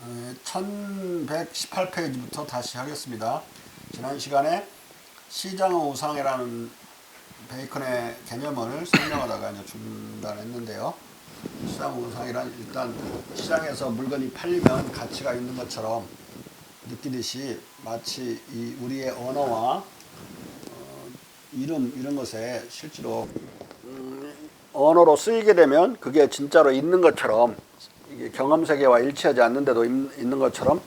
1118페이지부터 다시 하겠습니다. 지난 시간에 시장의 우상이라는 베이컨의 개념을 설명하다가 이제 중단했는데요. 시장 우상이란 일단 시장에서 물건이 팔리면 가치가 있는 것처럼 느끼듯이 마치 이 우리의 언어와 이름 이런 것에 실제로 언어로 쓰이게 되면 그게 진짜로 있는 것처럼 이게 경험 세계와 일치하지 않는데도 있는 것처럼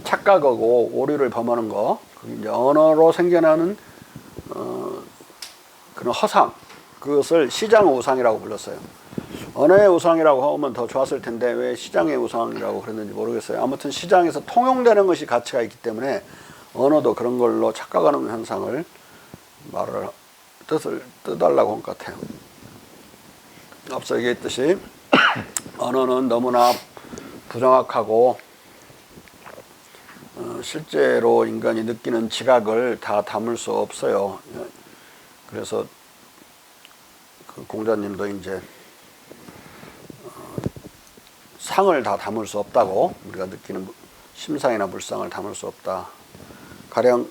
착각하고 오류를 범하는 거, 그게 이제 언어로 생겨나는 그런 허상, 그것을 시장의 우상이라고 불렀어요. 언어의 우상이라고 하면 더 좋았을 텐데 왜 시장의 우상이라고 그랬는지 모르겠어요. 아무튼 시장에서 통용되는 것이 가치가 있기 때문에 언어도 그런 걸로 착각하는 현상을 뜻을 뜻하려고 한 것 같아요. 앞서 얘기했듯이 언어는 너무나 부정확하고 실제로 인간이 느끼는 지각을 다 담을 수 없어요. 그래서 그 공자님도 이제 상을 다 담을 수 없다고, 우리가 느끼는 심상이나 물상을 담을 수 없다. 가령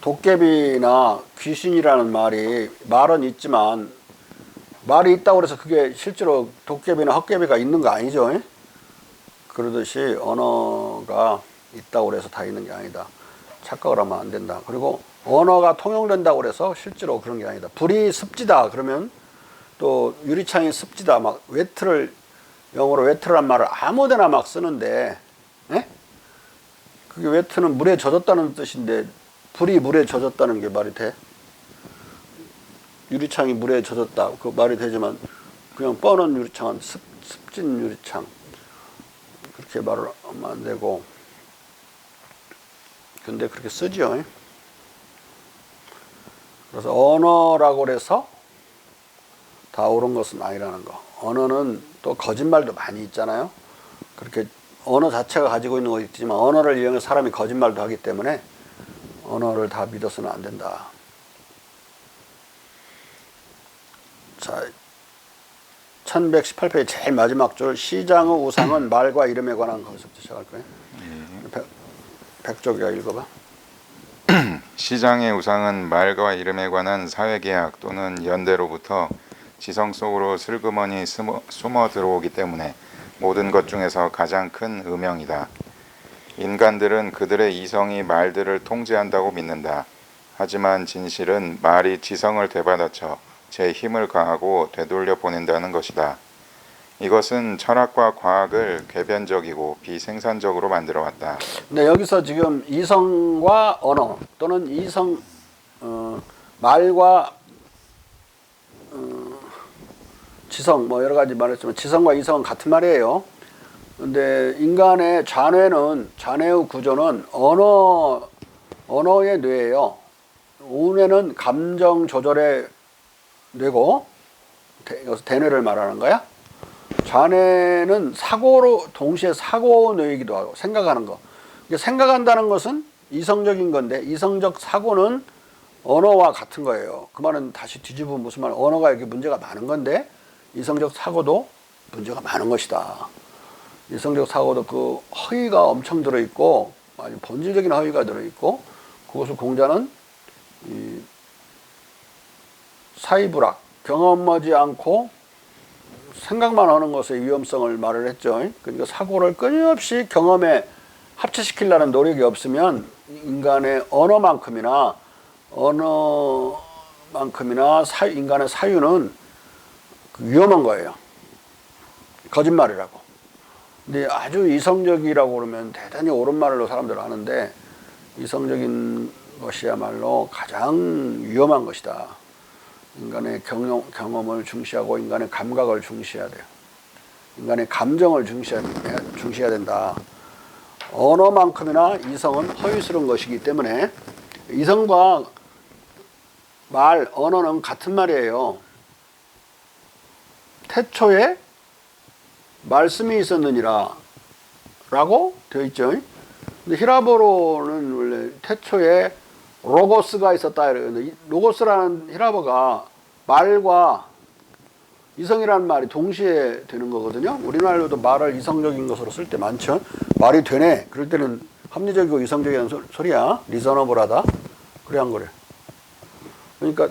도깨비나 귀신이라는 말은 있지만 말이 있다고 해서 그게 실제로 도깨비나 헛개비가 있는 거 아니죠. 그러듯이 언어가 있다고 해서 다 있는 게 아니다. 착각을 하면 안 된다. 그리고 언어가 통용된다고 해서 실제로 그런 게 아니다. 불이 습지다 그러면 또 유리창이 습지다, 막 영어로 웨트란 말을 아무데나 막 쓰는데, 그게 웨트는 물에 젖었다는 뜻인데 불이 물에 젖었다는 게 말이 돼? 유리창이 물에 젖었다, 그 말이 되지만 그냥 뻔한 유리창은 습진 유리창, 그렇게 말을 하면 안 되고, 근데 그렇게 쓰죠. 그래서 언어라고 해서 다 옳은 것은 아니라는 거. 언어는 또 거짓말도 많이 있잖아요. 그렇게 언어 자체가 가지고 있는 거 있지만 언어를 이용해서 사람이 거짓말도 하기 때문에 언어를 다 믿어서는 안 된다. 자, 1118페이지 제일 마지막 줄, 시장의 우상은 말과 이름에 관한 것부터 시작할 거예요. 백조기가 읽어봐. 시장의 우상은 말과 이름에 관한 사회계약 또는 연대로부터 지성 속으로 슬그머니 숨어 들어오기 때문에 모든 것 중에서 가장 큰 음영이다. 인간들은 그들의 이성이 말들을 통제한다고 믿는다. 하지만 진실은 말이 지성을 되받아쳐 제 힘을 가하고 되돌려 보낸다는 것이다. 이것은 철학과 과학을 궤변적이고 비생산적으로 만들어 왔다. 근데 여기서 지금 이성과 언어 또는 말과 지성, 뭐 여러 가지 말했지만 지성과 이성은 같은 말이에요. 근데 인간의 잔해의 구조는 언어의 뇌예요. 우뇌는 감정 조절의 뇌고, 여기서 대뇌를 말하는 거야. 잔해는 동시에 사고 뇌이기도 하고, 생각하는 거. 생각한다는 것은 이성적인 건데, 이성적 사고는 언어와 같은 거예요. 그 말은 다시 뒤집으면 무슨 말, 언어가 이렇게 문제가 많은 건데 이성적 사고도 문제가 많은 것이다. 이성적 사고도 그 허위가 엄청 들어있고, 아주 본질적인 허위가 들어있고, 그것을 공자는 이 사이불학, 경험하지 않고 생각만 하는 것의 위험성을 말을 했죠. 그러니까 사고를 끊임없이 경험에 합체시키려는 노력이 없으면 인간의 언어만큼이나 인간의 사유는 위험한 거예요. 거짓말이라고. 근데 아주 이성적이라고 그러면 대단히 옳은 말로 사람들 하는데, 이성적인 것이야말로 가장 위험한 것이다. 인간의 경험을 중시하고 인간의 감각을 중시해야 돼요. 인간의 감정을 중시해야 된다. 언어만큼이나 이성은 허위스러운 것이기 때문에 이성과 언어는 같은 말이에요. 태초에 말씀이 있었느니라 라고 되어 있죠. 근데 히라보로는 원래 태초에 로고스가 있었다 이러는데, 로고스라는 히라보가 말과 이성이라는 말이 동시에 되는 거거든요. 우리말로도 말을 이성적인 것으로 쓸 때 많죠. 말이 되네. 그럴 때는 합리적이고 이성적이라는 소리야. 리저너블하다. 그래 한 거래. 그러니까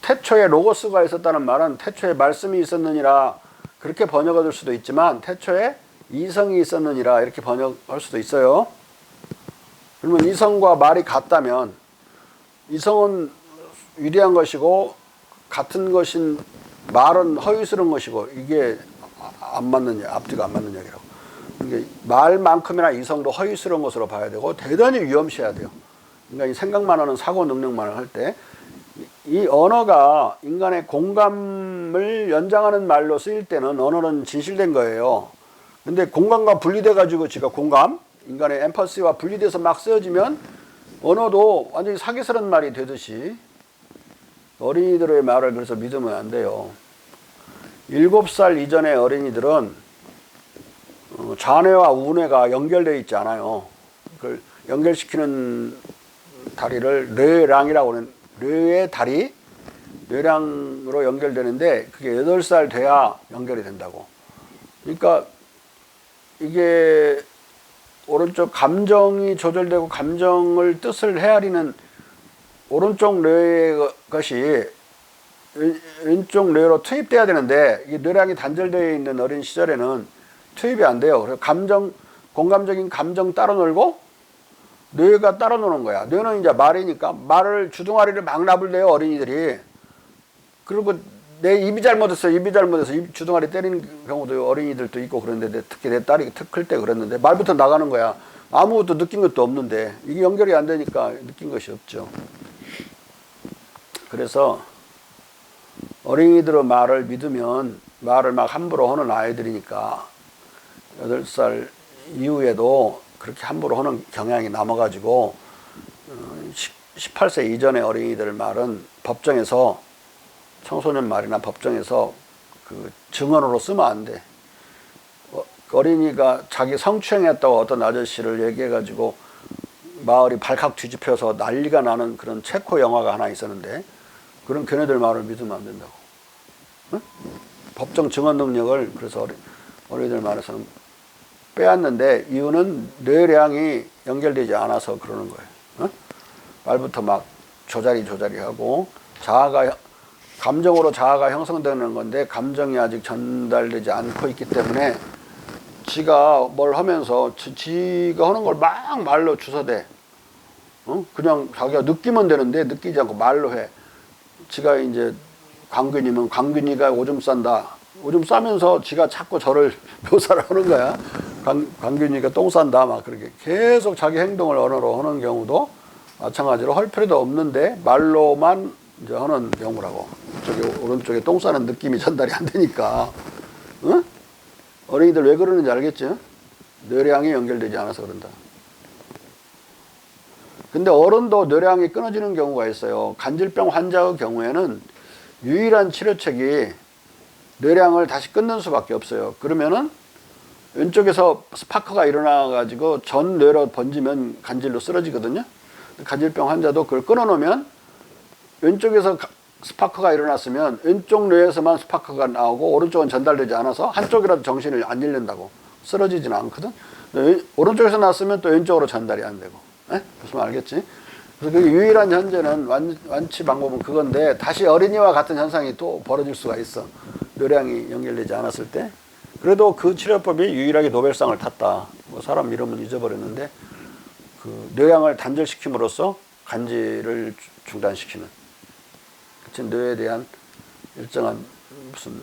태초에 로고스가 있었다는 말은 태초에 말씀이 있었느니라 그렇게 번역이 될 수도 있지만 태초에 이성이 있었느니라 이렇게 번역할 수도 있어요. 그러면 이성과 말이 같다면 이성은 위대한 것이고 같은 것인 말은 허위스러운 것이고 이게 안 맞는 앞뒤가 안 맞는 얘기라고. 그러니까 말만큼이나 이성도 허위스러운 것으로 봐야 되고 대단히 위험시해야 돼요. 인간이 생각만 하는 사고 능력만 할 때 이 언어가 인간의 공감을 연장하는 말로 쓰일 때는 언어는 진실된 거예요. 근데 공감과 분리돼 가지고 지가 공감, 인간의 엠퍼시와 분리돼서 막 쓰여지면 언어도 완전히 사기스러운 말이 되듯이 어린이들의 말을 그래서 믿으면 안 돼요. 7살 이전의 어린이들은 좌뇌와 우뇌가 연결되어 있지 않아요. 그걸 연결시키는 다리를 뇌랑이라고 하는 뇌의 다리, 뇌랑으로 연결되는데 그게 8살 돼야 연결이 된다고. 그러니까 이게 오른쪽 감정이 조절되고 감정을 뜻을 헤아리는 오른쪽 뇌의 것이 왼쪽 뇌로 투입돼야 되는데 이게 뇌랑이 단절되어 있는 어린 시절에는 투입이 안 돼요. 그래서 공감적인 감정 따로 놀고 뇌가 따로 노는 거야. 뇌는 이제 말이니까 말을 주둥아리를 막 나불대요 어린이들이. 그리고 내 입이 잘못해서 입 주둥아리 때리는 경우도 어린이들도 있고 그런데 특히 내 딸이 클 때 그랬는데 말부터 나가는 거야. 아무것도 느낀 것도 없는데 이게 연결이 안 되니까 느낀 것이 없죠. 그래서 어린이들의 말을 믿으면 말을 막 함부로 하는 아이들이니까 8살 이후에도 그렇게 함부로 하는 경향이 남아가지고 18세 이전의 어린이들 말은 법정에서 청소년 말이나 법정에서 그 증언으로 쓰면 안 돼. 어린이가 자기 성추행했다고 어떤 아저씨를 얘기해가지고 마을이 발칵 뒤집혀서 난리가 나는 그런 체코 영화가 하나 있었는데 그런 걔네들 말을 믿으면 안 된다고. 응? 법정 증언 능력을 그래서 어린이들 말에서는 빼앗는데 이유는 뇌량이 연결되지 않아서 그러는 거예요. 어? 말부터 막 조자리 하고 감정으로 자아가 형성되는 건데 감정이 아직 전달되지 않고 있기 때문에 지가 뭘 하면서 지가 하는 걸 막 말로 주워대. 그냥 자기가 느끼면 되는데 느끼지 않고 말로 해. 지가 이제 광균이면 광균이가 오줌 싼다. 오줌 싸면서 지가 자꾸 저를 묘사를 하는 거야. 광균이가 똥 싼다. 막 그렇게 계속 자기 행동을 언어로 하는 경우도 마찬가지로 할 필요도 없는데 말로만 이제 하는 경우라고. 오른쪽에 똥 싸는 느낌이 전달이 안 되니까. 응? 어린이들 왜 그러는지 알겠지? 뇌량이 연결되지 않아서 그런다. 근데 어른도 뇌량이 끊어지는 경우가 있어요. 간질병 환자의 경우에는 유일한 치료책이 뇌량을 다시 끊는 수밖에 없어요. 그러면은 왼쪽에서 스파크가 일어나가지고 전 뇌로 번지면 간질로 쓰러지거든요. 간질병 환자도 그걸 끊어놓으면 왼쪽에서 스파크가 일어났으면 왼쪽 뇌에서만 스파크가 나오고 오른쪽은 전달되지 않아서 한쪽이라도 정신을 안 잃는다고. 쓰러지지는 않거든. 오른쪽에서 났으면 또 왼쪽으로 전달이 안 되고. 무슨 말 알겠지? 그래서 그 유일한 현재는 완치 방법은 그건데 다시 어린이와 같은 현상이 또 벌어질 수가 있어. 뇌량이 연결되지 않았을 때. 그래도 그 치료법이 유일하게 노벨상을 탔다. 뭐 사람 이름은 잊어버렸는데 그 뇌량을 단절시킴으로써 간질을 중단시키는. 그치? 뇌에 대한 일정한 무슨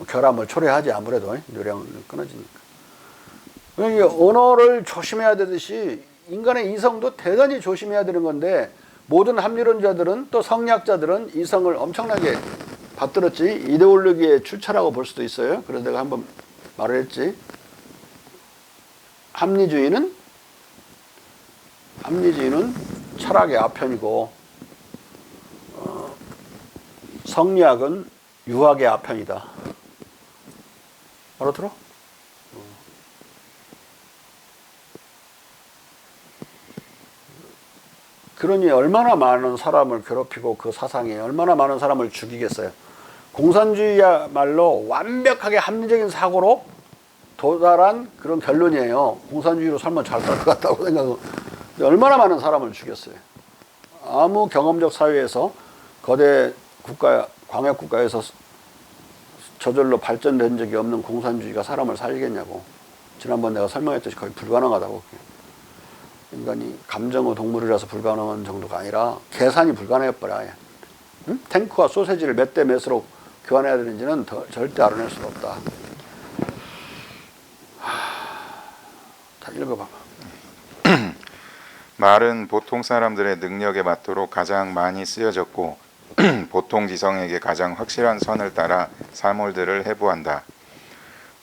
결함을 초래하지 아무래도 뇌량을 끊어지니까. 그러니까 언어를 조심해야 되듯이 인간의 이성도 대단히 조심해야 되는 건데 모든 합리론자들은 또 성리학자들은 이성을 엄청나게 받들었지 이데올로기의 출처라고 볼 수도 있어요. 그래서 내가 한번 말을 했지. 합리주의는 철학의 아편이고 성리학은 유학의 아편이다. 알아들어? 그러니 얼마나 많은 사람을 괴롭히고 그 사상이 얼마나 많은 사람을 죽이겠어요. 공산주의야말로 완벽하게 합리적인 사고로 도달한 그런 결론이에요. 공산주의로 살면 잘 살 것 같다고 생각하고 얼마나 많은 사람을 죽였어요. 아무 경험적 사회에서 거대 국가, 광역국가에서 저절로 발전된 적이 없는 공산주의가 사람을 살리겠냐고. 지난번 내가 설명했듯이 거의 불가능하다고. 인간이 감정의 동물이라서 불가능한 정도가 아니라 계산이 불가능해버려. 응? 탱크와 소세지를 몇 대 몇으로 교환해야 되는지는 절대 알아낼 수가 없다. 다 읽어봐봐. 말은 보통 사람들의 능력에 맞도록 가장 많이 쓰여졌고 보통 지성에게 가장 확실한 선을 따라 사물들을 해부한다.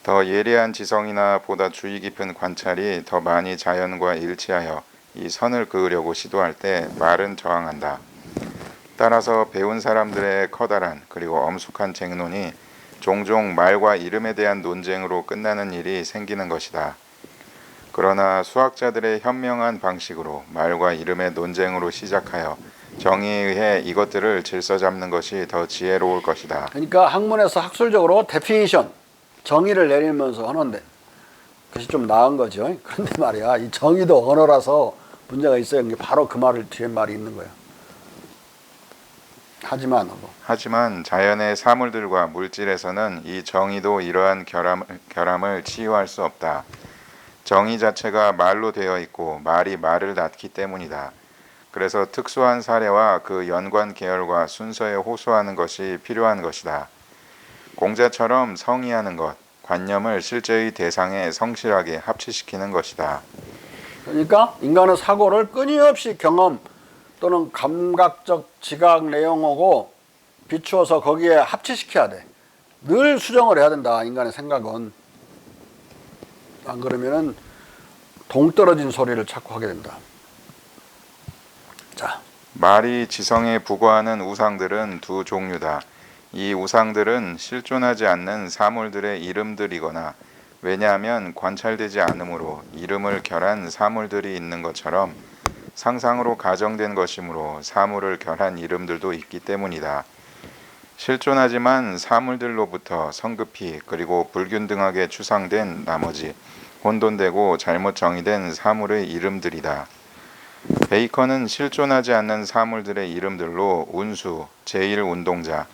더 예리한 지성이나 보다 주의 깊은 관찰이 더 많이 자연과 일치하여 이 선을 그으려고 시도할 때 말은 저항한다. 따라서 배운 사람들의 커다란 그리고 엄숙한 쟁론이 종종 말과 이름에 대한 논쟁으로 끝나는 일이 생기는 것이다. 그러나 수학자들의 현명한 방식으로 말과 이름의 논쟁으로 시작하여 정의에 의해 이것들을 질서 잡는 것이 더 지혜로울 것이다. 그러니까 학문에서 학술적으로 데피니션, 정의를 내리면서 하는데 그것이 좀 나은 거죠. 그런데 말이야, 이 정의도 언어라서 문제가 있어요. 바로 그 말을 뒤에 말이 있는 거야. 하지만 자연의 사물들과 물질에서는 이 정의도 이러한 결함을 치유할 수 없다. 정의 자체가 말로 되어 있고 말이 말을 낳기 때문이다. 그래서 특수한 사례와 그 연관 계열과 순서에 호소하는 것이 필요한 것이다. 공자처럼 성의하는 것, 관념을 실제의 대상에 성실하게 합치시키는 것이다. 그러니까 인간의 사고를 끊임없이 경험 또는 감각적 지각 내용하고 비추어서 거기에 합치시켜야 돼. 늘 수정을 해야 된다. 인간의 생각은. 안 그러면은 동떨어진 소리를 자꾸 하게 된다. 자, 말이 지성에 부과하는 우상들은 두 종류다. 이 우상들은 실존하지 않는 사물들의 이름들이거나 왜냐하면 관찰되지 않으므로 이름을 결한 사물들이 있는 것처럼 상상으로 가정된 것이므로 사물을 결한 이름들도 있기 때문이다. 실존하지만 사물들로부터 성급히 그리고 불균등하게 추상된 나머지 혼돈되고 잘못 정의된 사물의 이름들이다. 베이컨은 실존하지 않는 사물들의 이름들로 운수, 제1운동자,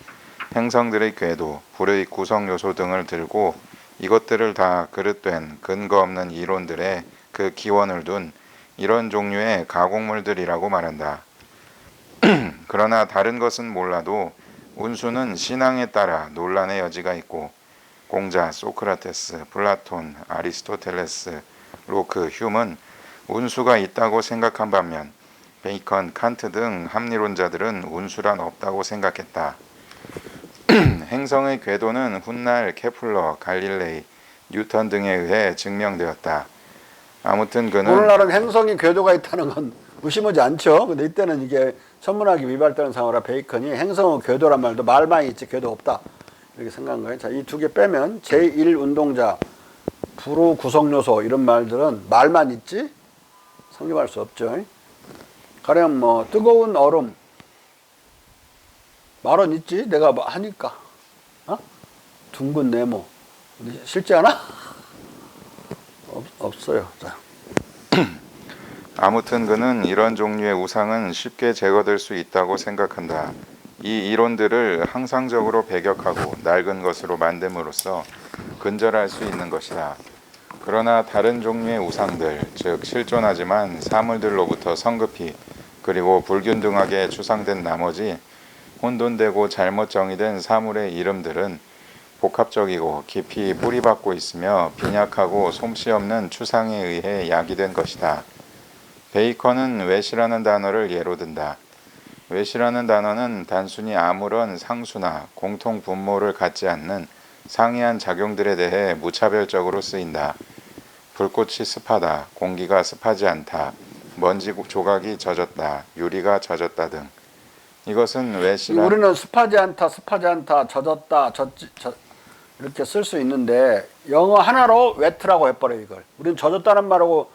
행성들의 궤도, 불의 구성요소 등을 들고 이것들을 다 그릇된 근거 없는 이론들에 그 기원을 둔 이런 종류의 가공물들이라고 말한다. 그러나 다른 것은 몰라도 운수는 신앙에 따라 논란의 여지가 있고 공자, 소크라테스, 플라톤, 아리스토텔레스, 로크, 휴문 운수가 있다고 생각한 반면 베이컨, 칸트 등 합리론자들은 운수란 없다고 생각했다. 행성의 궤도는 훗날 케플러, 갈릴레이, 뉴턴 등에 의해 증명되었다. 아무튼 그는 오늘날은 행성이 궤도가 있다는 건 의심하지 않죠. 근데 이때는 이게 천문학이 미발달한 상황이라 베이컨이 행성의 궤도란 말도 말만 있지 궤도 없다. 이렇게 생각한 거예요. 자, 이 두 개 빼면 제1운동자, 불의 구성요소 이런 말들은 말만 있지 성립할 수 없죠. 가령 뭐 뜨거운 얼음 말은 있지 내가 뭐 하니까 둥근 네모 실제 하나? 없어요. 자. 아무튼 그는 이런 종류의 우상은 쉽게 제거될 수 있다고 생각한다. 이 이론들을 항상적으로 배격하고 낡은 것으로 만듦으로써 근절할 수 있는 것이다. 그러나 다른 종류의 우상들, 즉 실존하지만 사물들로부터 성급히 그리고 불균등하게 추상된 나머지 혼돈되고 잘못 정의된 사물의 이름들은 복합적이고 깊이 뿌리박고 있으며 빈약하고 솜씨 없는 추상에 의해 야기된 것이다. 베이컨은 웨시라는 단어를 예로 든다. 웨시라는 단어는 단순히 아무런 상수나 공통 분모를 갖지 않는 상이한 작용들에 대해 무차별적으로 쓰인다. 불꽃이 습하다, 공기가 습하지 않다, 먼지 조각이 젖었다, 유리가 젖었다 등. 이것은 우리는 습하지 않다, 젖었다, 이렇게 쓸 수 있는데 영어 하나로 wet라고 해버려 이걸. 우리는 젖었다는 말하고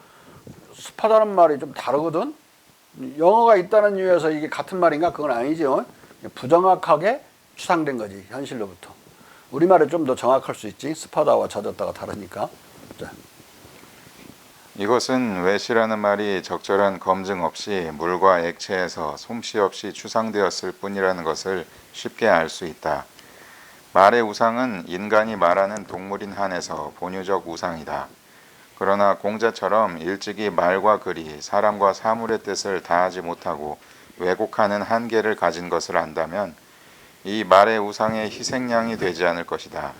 습하다는 말이 좀 다르거든. 영어가 있다는 이유에서 이게 같은 말인가? 그건 아니죠. 부정확하게 추상된 거지, 현실로부터. 우리말은 좀 더 정확할 수 있지. 습하다와 젖었다가 다르니까. 자. 이것은 외시라는 말이 적절한 검증 없이 물과 액체에서 솜씨 없이 추상되었을 뿐이라는 것을 쉽게 알 수 있다. 말의 우상은 인간이 말하는 동물인 한에서 본유적 우상이다. 그러나 공자처럼 일찍이 말과 글이 사람과 사물의 뜻을 다하지 못하고 왜곡하는 한계를 가진 것을 안다면 이 말의 우상의 희생양이 되지 않을 것이다.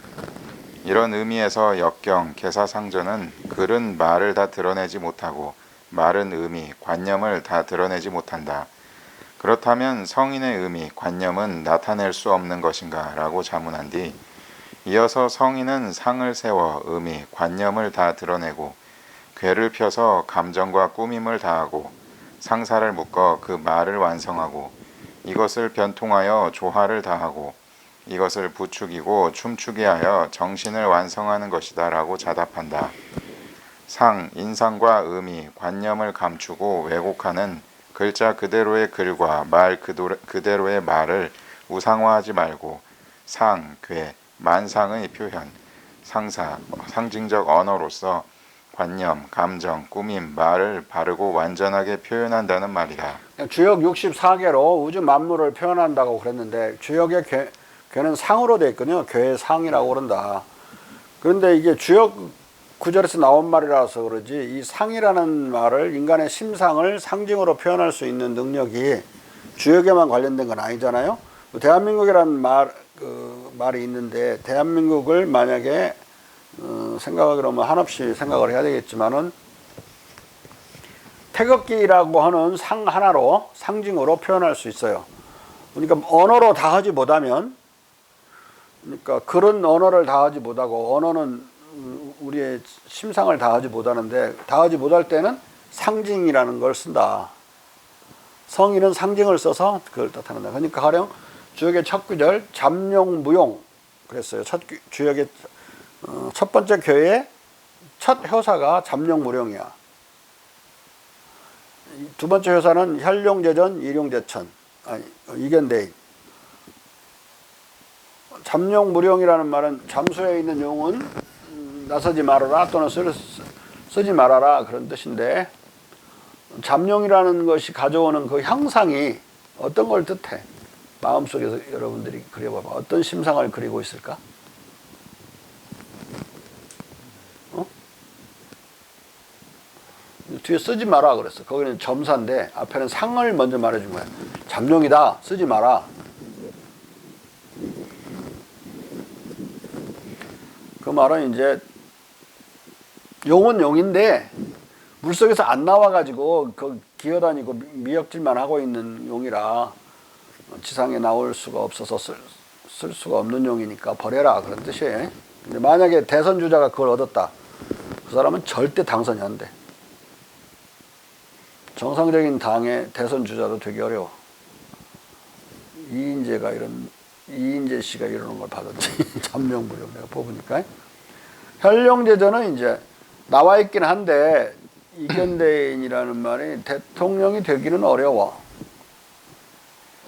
이런 의미에서 역경, 개사상전은 글은 말을 다 드러내지 못하고 말은 의미, 관념을 다 드러내지 못한다. 그렇다면 성인의 의미, 관념은 나타낼 수 없는 것인가? 라고 자문한 뒤 이어서 성인은 상을 세워 의미, 관념을 다 드러내고 궤를 펴서 감정과 꾸밈을 다하고 상사를 묶어 그 말을 완성하고 이것을 변통하여 조화를 다하고 이것을 부추기고 춤추게 하여 정신을 완성하는 것이다 라고 자답한다. 상, 인상과 의미, 관념을 감추고 왜곡하는 글자 그대로의 글과 말 그대로의 말을 우상화하지 말고 상, 궤, 만상의 표현, 상사, 상징적 언어로서 관념, 감정, 꾸밈, 말을 바르고 완전하게 표현한다는 말이다. 주역 64개로 우주 만물을 표현한다고 그랬는데 주역의 괴는 상으로 되어 있거든요. 괴의 상이라고 그런다. 그런데 이게 주역 구절에서 나온 말이라서 그러지 이 상이라는 말을 인간의 심상을 상징으로 표현할 수 있는 능력이 주역에만 관련된 건 아니잖아요. 대한민국이라는 말이 있는데 대한민국을 만약에 생각하기로 하면 한없이 생각을 해야 되겠지만은 태극기라고 하는 상 하나로 상징으로 표현할 수 있어요. 그러니까 언어로 다 하지 못하면 그러니까 글은 언어를 다 하지 못하고 언어는 우리의 심상을 다 하지 못하는데 다 하지 못할 때는 상징이라는 걸 쓴다. 성인은 상징을 써서 그걸 뜻한다. 그러니까 가령 주역의 첫 구절 잠룡무용 그랬어요. 주역의 첫 번째 교회의 첫 효사가 잠룡무용이야. 두 번째 효사는 혈룡제전, 일용제천, 이견대인. 잠룡무령이라는 말은 잠수에 있는 용은 나서지 말아라 또는 쓰지 말아라 그런 뜻인데 잠룡이라는 것이 가져오는 그 형상이 어떤 걸 뜻해? 마음속에서 여러분들이 그려봐봐. 어떤 심상을 그리고 있을까? 뒤에 쓰지 마라 그랬어. 거기는 점사인데 앞에는 상을 먼저 말해준 거야. 잠룡이다. 쓰지 마라. 그 말은 이제 용은 용인데 물속에서 안 나와가지고 그 기어다니고 미역질만 하고 있는 용이라 지상에 나올 수가 없어서 쓸 수가 없는 용이니까 버려라 그런 뜻이에요. 근데 만약에 대선 주자가 그걸 얻었다. 그 사람은 절대 당선이 안 돼. 정상적인 당의 대선 주자도 되게 어려워. 이인재 씨가 이러는 걸 받았지. 잠룡무령 내가 뽑으니까. 혈룡제전은 이제 나와 있긴 한데 이견대인이라는 말이 대통령이 되기는 어려워.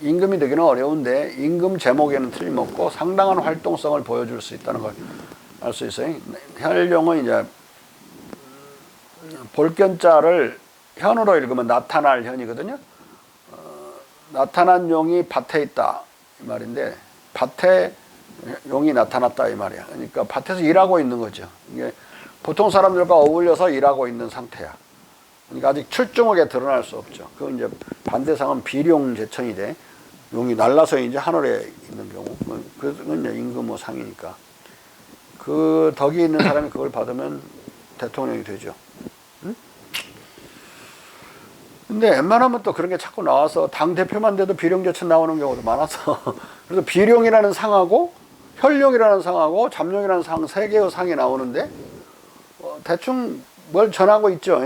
임금이 되기는 어려운데 임금 제목에는 틀림없고 상당한 활동성을 보여줄 수 있다는 걸 알 수 있어요. 혈룡은 이제 볼견자를 현으로 읽으면 나타날 현이거든요. 나타난 용이 밭에 있다 이 말인데 밭에 용이 나타났다 이 말이야. 그러니까 밭에서 일하고 있는 거죠. 이게 보통 사람들과 어울려서 일하고 있는 상태야. 그러니까 아직 출중하게 드러날 수 없죠. 그 이제 반대상은 비룡제천이 돼. 용이 날라서 이제 하늘에 있는 경우. 그건 이제 임금의 상이니까. 그 덕이 있는 사람이 그걸 받으면 대통령이 되죠. 근데 웬만하면 또 그런 게 자꾸 나와서 당 대표만 돼도 비룡제천 나오는 경우도 많아서 그래서 비룡이라는 상하고 혈룡이라는 상하고 잠룡이라는 상 세 개의 상이 나오는데 대충 뭘 전하고 있죠.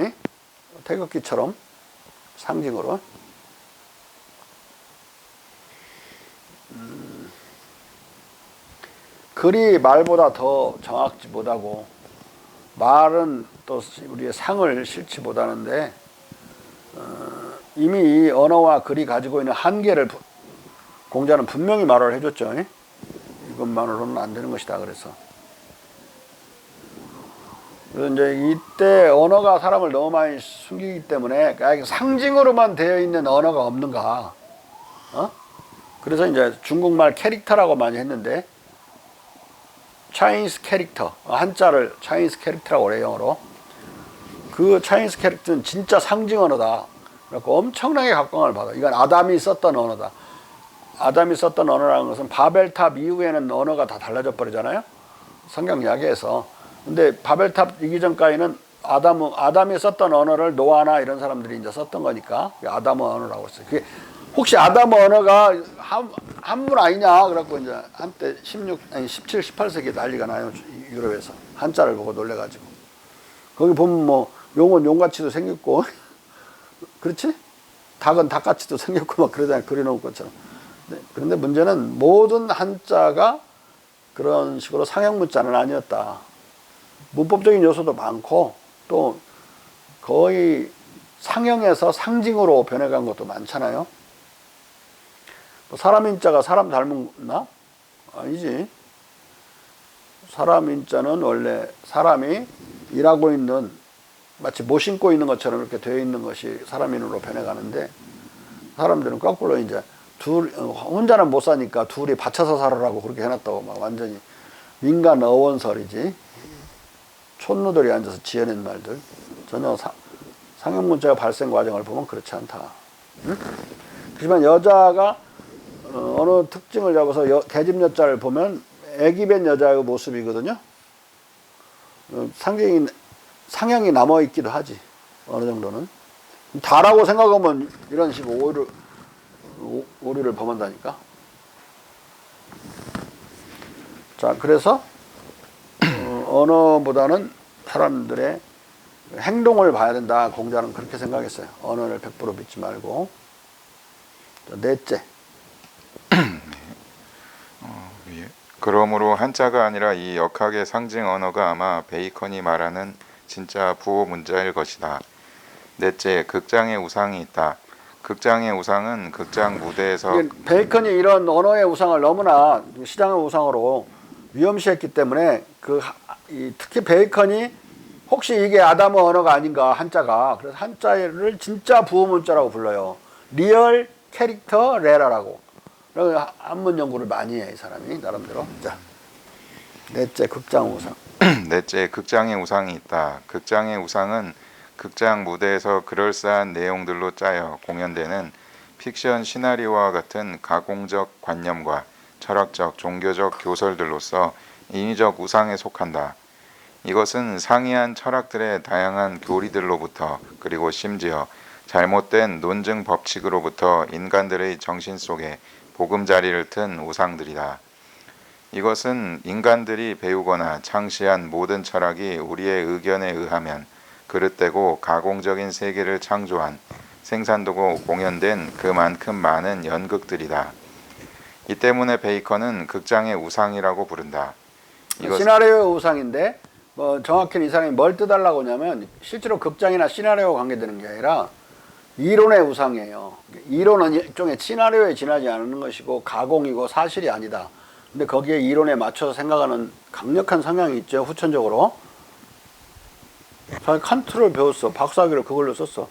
태극기처럼 상징으로. 글이 말보다 더 정확지 못하고 말은 또 우리의 상을 실지 못하는데 이미 이 언어와 글이 가지고 있는 한계를 공자는 분명히 말을 해줬죠. 이것만으로는 안 되는 것이다. 그래서 이제 이때 언어가 사람을 너무 많이 숨기기 때문에 상징으로만 되어 있는 언어가 없는가. 그래서 이제 중국말 캐릭터라고 많이 했는데 차이니스 캐릭터, 한자를 차이니스 캐릭터라고 그래요, 영어로. 그 차이니스 캐릭터는 진짜 상징 언어다. 그래서 엄청나게 각광을 받아. 이건 아담이 썼던 언어다. 아담이 썼던 언어라는 것은 바벨탑 이후에는 언어가 다 달라져 버리잖아요. 성경 이야기에서. 근데 바벨탑 이기 전까지는 아담이 썼던 언어를 노아나 이런 사람들이 이제 썼던 거니까 아담 언어라고 했어요. 그게 혹시 아담 언어가 한문 아니냐 그래갖고 이제 한때 17, 18세기에 난리가 나요. 유럽에서 한자를 보고 놀래가지고 거기 보면 뭐 용은 용같이도 생겼고 그렇지? 닭은 닭같이도 생겼고 막 그러잖아요. 그려놓은 것처럼. 그런데 문제는 모든 한자가 그런 식으로 상형 문자는 아니었다. 문법적인 요소도 많고 또 거의 상형에서 상징으로 변해간 것도 많잖아요. 사람 인자가 사람 닮았나? 아니지. 사람 인자는 원래 사람이 일하고 있는 마치 못 신고 있는 것처럼 이렇게 되어 있는 것이 사람인으로 변해가는데 사람들은 거꾸로 이제 혼자는 못 사니까 둘이 받쳐서 살으라고 그렇게 해놨다고 막 완전히 민간 어원설이지. 촌누들이 앉아서 지어낸 말들. 전혀 상형 문자의 발생 과정을 보면 그렇지 않다. 응? 그렇지만 여자가 어느 특징을 잡아서 계집 여자를 보면 애기 뵌 여자의 모습이거든요. 상형이 남아있기도 하지. 어느 정도는. 다라고 생각하면 이런 식으로 오류를 범한다니까. 자, 그래서 언어보다는 사람들의 행동을 봐야 된다. 공자는 그렇게 생각했어요. 언어를 100% 믿지 말고. 자, 넷째. 그러므로 한자가 아니라 이 역학의 상징 언어가 아마 베이컨이 말하는 진짜 부호 문자일 것이다. 넷째, 극장의 우상이 있다. 극장의 우상은 극장 무대에서 베이컨이 이런 언어의 우상을 너무나 시장의 우상으로 위험시했기 때문에 특히 베이컨이 혹시 이게 아담의 언어가 아닌가 한자가 그래서 한자를 진짜 부호 문자라고 불러요. 리얼 캐릭터 레라라고. 한문 연구를 많이 해, 이 사람이 나름대로. 자, 넷째 극장 우상. 넷째, 극장의 우상이 있다. 극장의 우상은 극장 무대에서 그럴싸한 내용들로 짜여 공연되는 픽션 시나리오와 같은 가공적 관념과 철학적, 종교적 교설들로서 인위적 우상에 속한다. 이것은 상이한 철학들의 다양한 교리들로부터 그리고 심지어 잘못된 논증 법칙으로부터 인간들의 정신 속에 보금자리를 튼 우상들이다. 이것은 인간들이 배우거나 창시한 모든 철학이 우리의 의견에 의하면 그릇되고 가공적인 세계를 창조한 생산되고 공연된 그만큼 많은 연극들이다. 이 때문에 베이컨은 극장의 우상이라고 부른다. 시나리오의 우상인데 뭐 정확히는 이 사람이 뭘 뜻하려고 하냐면 실제로 극장이나 시나리오와 관계되는 게 아니라 이론의 우상이에요. 이론은 일종의 시나리오에 지나지 않는 것이고 가공이고 사실이 아니다. 근데 거기에 이론에 맞춰서 생각하는 강력한 성향이 있죠. 후천적으로. 자기 칸트를 배웠어. 박사학위를 그걸로 썼어.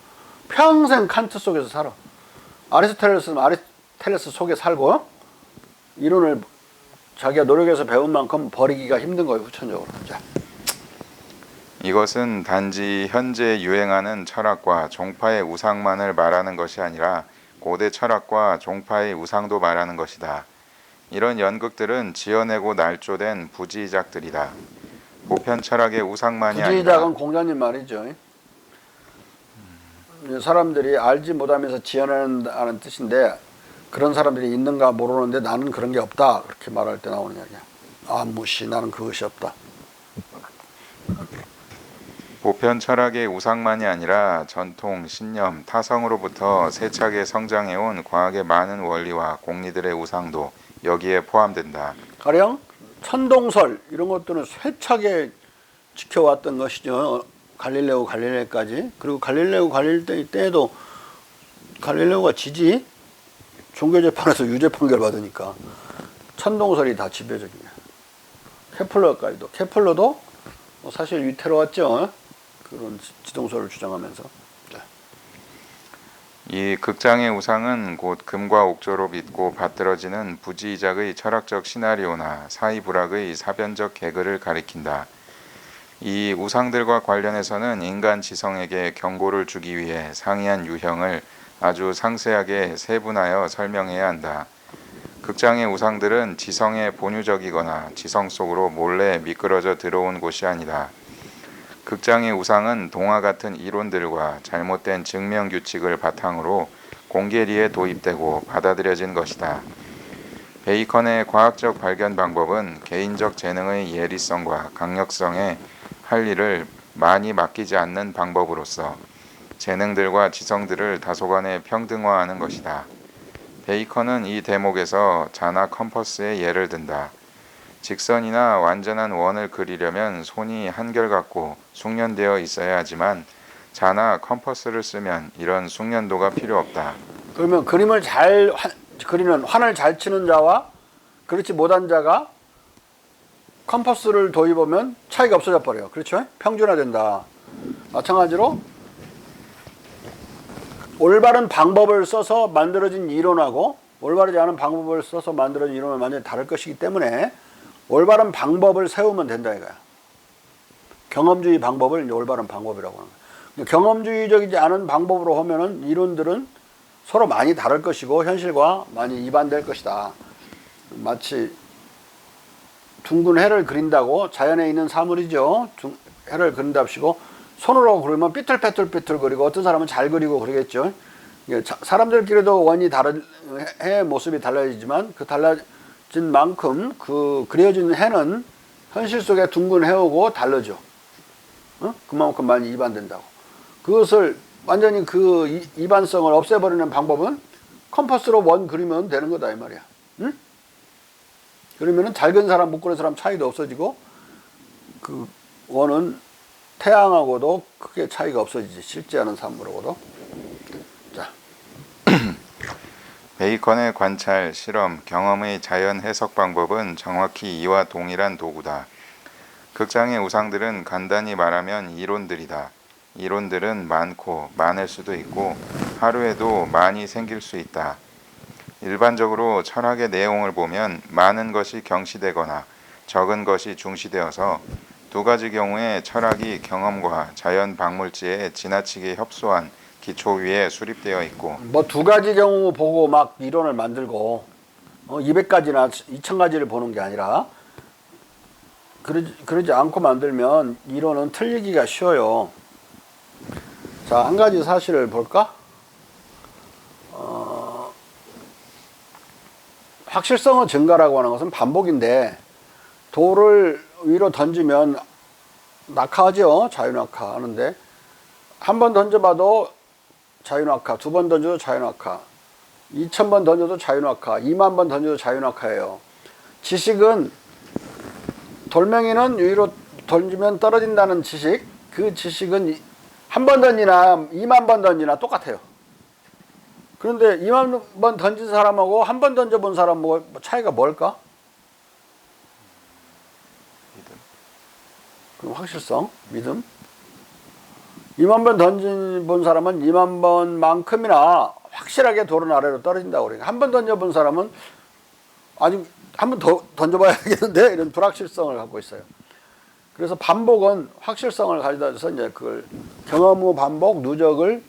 평생 칸트 속에서 살아. 아리스토텔레스는 아리스토텔레스 속에 살고 이론을 자기가 노력해서 배운 만큼 버리기가 힘든 거예요. 후천적으로. 자. 이것은 단지 현재 유행하는 철학과 종파의 우상만을 말하는 것이 아니라 고대 철학과 종파의 우상도 말하는 것이다. 이런 연극들은 지어내고 날조된 부지작들이다. 보편 철학의 우상만이 아니라 부지작은 공자님 말이죠. 사람들이 알지 못하면서 지어낸다는 뜻인데 그런 사람들이 있는가 모르는데 나는 그런 게 없다. 그렇게 말할 때 나오는 이야기야. 아 무시 나는 그것이 없다. 보편 철학의 우상만이 아니라 전통, 신념, 타성으로부터 세차게 성장해온 과학의 많은 원리와 공리들의 우상도 여기에 포함된다. 가령 천동설 이런 것들은 쇠차게 지켜왔던 것이죠. 갈릴레오 갈릴레이까지. 그리고 갈릴레오 갈릴레이 때에도 갈릴레오가 지지? 종교재판에서 유죄 판결 받으니까 천동설이 다 지배적이야. 케플러까지도. 케플러도 사실 위태로웠죠. 그런 지동설을 주장하면서. 이 극장의 우상은 곧 금과 옥조로 빚고 받들어지는 부지이작의 철학적 시나리오나 사이불학의 사변적 개그를 가리킨다. 이 우상들과 관련해서는 인간 지성에게 경고를 주기 위해 상이한 유형을 아주 상세하게 세분하여 설명해야 한다. 극장의 우상들은 지성의 본유적이거나 지성 속으로 몰래 미끄러져 들어온 곳이 아니다. 극장의 우상은 동화 같은 이론들과 잘못된 증명 규칙을 바탕으로 공계리에 도입되고 받아들여진 것이다. 베이컨의 과학적 발견 방법은 개인적 재능의 예리성과 강력성에 할 일을 많이 맡기지 않는 방법으로서 재능들과 지성들을 다소간에 평등화하는 것이다. 베이컨은 이 대목에서 자나 컴퍼스의 예를 든다. 직선이나 완전한 원을 그리려면 손이 한결같고 숙련되어 있어야 하지만 자나 컴퍼스를 쓰면 이런 숙련도가 필요 없다. 그러면 그림을 잘 그리는 환을 잘 치는 자와 그렇지 못한 자가 컴퍼스를 도입하면 차이가 없어져 버려요. 그렇죠? 평준화된다. 마찬가지로 올바른 방법을 써서 만들어진 이론하고 올바르지 않은 방법을 써서 만들어진 이론은 완전히 다를 것이기 때문에 올바른 방법을 세우면 된다 이거야. 경험주의 방법을 이제 올바른 방법이라고 하는 거야. 경험주의적이지 않은 방법으로 하면은 이론들은 서로 많이 다를 것이고 현실과 많이 이반될 것이다. 마치 둥근 해를 그린다고 자연에 있는 사물이죠. 해를 그린답시고 손으로 그리면 삐뚤빼뚤 그리고 어떤 사람은 잘 그리고 그러겠죠. 사람들끼리도 원이 다른 해의 모습이 달라지지만 그 달라진 만큼 그 그려진 해는 현실 속에 둥근 해오고 다르죠. 그만큼 많이 이반된다고. 그것을 완전히 그 이반성을 없애버리는 방법은 컴퍼스로 원 그리면 되는 거다 이 말이야. 응? 그러면은 잘 그린 사람 못 그린 사람 차이도 없어지고 그 원은 태양하고도 크게 차이가 없어지지. 실제 하는 사물하고도. 자. 베이컨의 관찰, 실험, 경험의 자연 해석 방법은 정확히 이와 동일한 도구다. 극장의 우상들은 간단히 말하면 이론들이다. 이론들은 많고 많을 수도 있고 하루에도 많이 생길 수 있다. 일반적으로 철학의 내용을 보면 많은 것이 경시되거나 적은 것이 중시되어서 두 가지 경우에 철학이 경험과 자연 박물지에 지나치게 협소한 기초 위에 수립되어 있고 뭐 두 가지 경우 보고 막 이론을 만들고 200가지나 2000가지를 보는 게 아니라 그러지 않고 만들면 이론은 틀리기가 쉬워요. 자, 한 가지 사실을 볼까? 확실성의 증가라고 하는 것은 반복인데 돌을 위로 던지면 낙하하죠. 자유낙하 하는데 한 번 던져봐도 자유낙하, 두 번 던져도 자유낙하, 2000번 던져도 자유낙하, 2만 번 던져도 자유낙하예요. 지식은 돌멩이는 위로 던지면 떨어진다는 지식, 그 지식은 한 번 던지나 2만 번 던지나 똑같아요. 그런데 2만 번 던진 사람하고 한 번 던져본 사람하고 차이가 뭘까? 그럼 확실성, 믿음. 2만 번 던져본 사람은 2만 번만큼이나 확실하게 돌은 아래로 떨어진다고 그러니까 한 번 던져본 사람은 아직 한 번 더 던져봐야겠는데 이런 불확실성을 갖고 있어요. 그래서 반복은 확실성을 가져다 줘서 이제 그걸 경험 후 반복, 누적을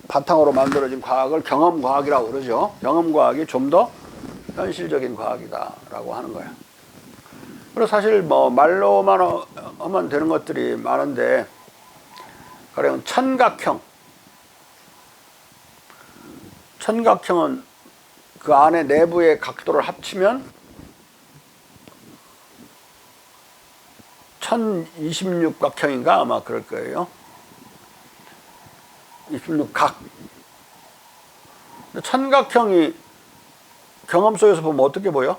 바탕으로 만들어진 과학을 경험과학이라고 그러죠. 경험과학이 좀 더 현실적인 과학이다라고 하는 거예요. 그리고 사실 뭐 말로만 하면 되는 것들이 많은데 가령 천각형은 그 안에 내부의 각도를 합치면 1026각형인가 아마 그럴 거예요. 26각. 천각형이 경험 속에서 보면 어떻게 보여?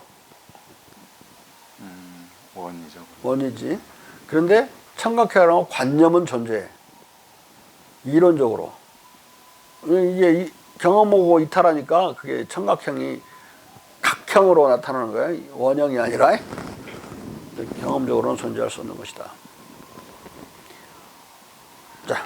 원이죠. 원이지. 그런데 천각형이라고 관념은 존재해. 이론적으로. 이게 경험하고 이탈하니까 그게 청각형이 각형으로 나타나는 거예요. 원형이 아니라 경험적으로는 존재할 수 없는 것이다. 자,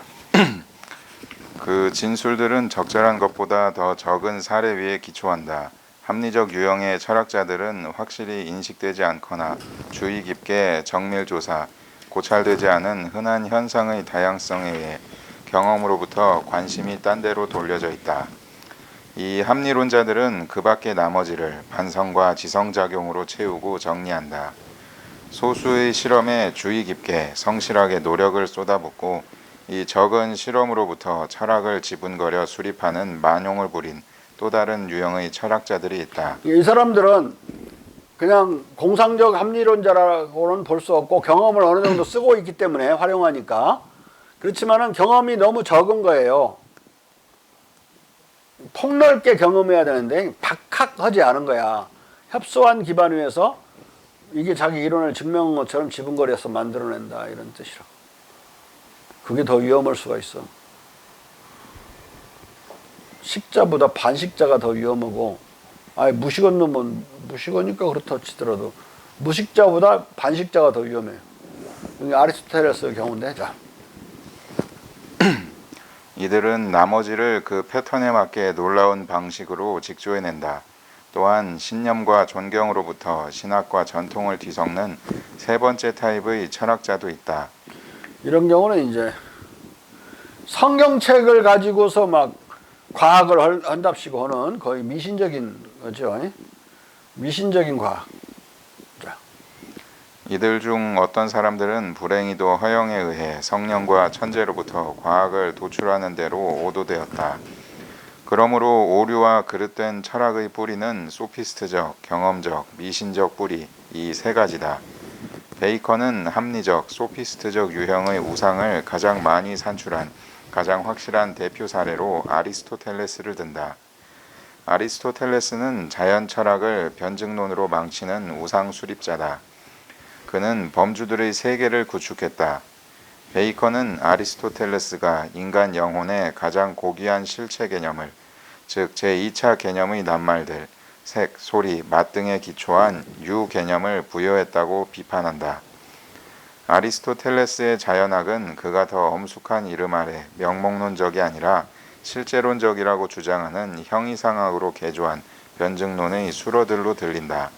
그 진술들은 적절한 것보다 더 적은 사례 위에 기초한다. 합리적 유형의 철학자들은 확실히 인식되지 않거나 주의 깊게 정밀 조사, 고찰되지 않은 흔한 현상의 다양성에 의해 경험으로부터 관심이 딴 데로 돌려져 있다. 이 합리론자들은 그 밖의 나머지를 반성과 지성작용으로 채우고 정리한다. 소수의 실험에 주의 깊게 성실하게 노력을 쏟아붓고 이 적은 실험으로부터 철학을 지분거려 수립하는 만용을 부린 또 다른 유형의 철학자들이 있다. 이 사람들은 그냥 공상적 합리론자라고는 볼 수 없고 경험을 어느 정도 쓰고 있기 때문에 활용하니까. 그렇지만은 경험이 너무 적은 거예요. 폭넓게 경험해야 되는데 박학하지 않은 거야. 협소한 기반 위에서 이게 자기 이론을 증명한 것처럼 지분거려서 만들어낸다 이런 뜻이라고. 그게 더 위험할 수가 있어. 식자보다 반식자가 더 위험하고, 무식한 놈은 무식하니까 그렇다 치더라도 무식자보다 반식자가 더 위험해요. 이게 아리스토텔레스의 경우인데, 자. 이들은 나머지를 그 패턴에 맞게 놀라운 방식으로 직조해낸다. 또한 신념과 존경으로부터 신학과 전통을 뒤섞는 세 번째 타입의 철학자도 있다. 이런 경우는 이제 성경책을 가지고서 막 과학을 한답시고 하는 거의 미신적인 거죠. 미신적인 과학. 자. 이들 중 어떤 사람들은 불행히도 허영에 의해 성령과 천재로부터 과학을 도출하는 대로 오도되었다. 그러므로 오류와 그릇된 철학의 뿌리는 소피스트적, 경험적, 미신적 뿌리 이 세 가지다. 베이컨은 합리적, 소피스트적 유형의 우상을 가장 많이 산출한 가장 확실한 대표 사례로 아리스토텔레스를 든다. 아리스토텔레스는 자연 철학을 변증론으로 망치는 우상 수립자다. 그는 범주들의 세계를 구축했다. 베이컨은 아리스토텔레스가 인간 영혼의 가장 고귀한 실체 개념을, 즉 제2차 개념의 낱말들, 색, 소리, 맛 등에 기초한 유 개념을 부여했다고 비판한다. 아리스토텔레스의 자연학은 그가 더 엄숙한 이름 아래 명목론적이 아니라 실제론적이라고 주장하는 형이상학으로 개조한 변증론의 수로들로 들린다.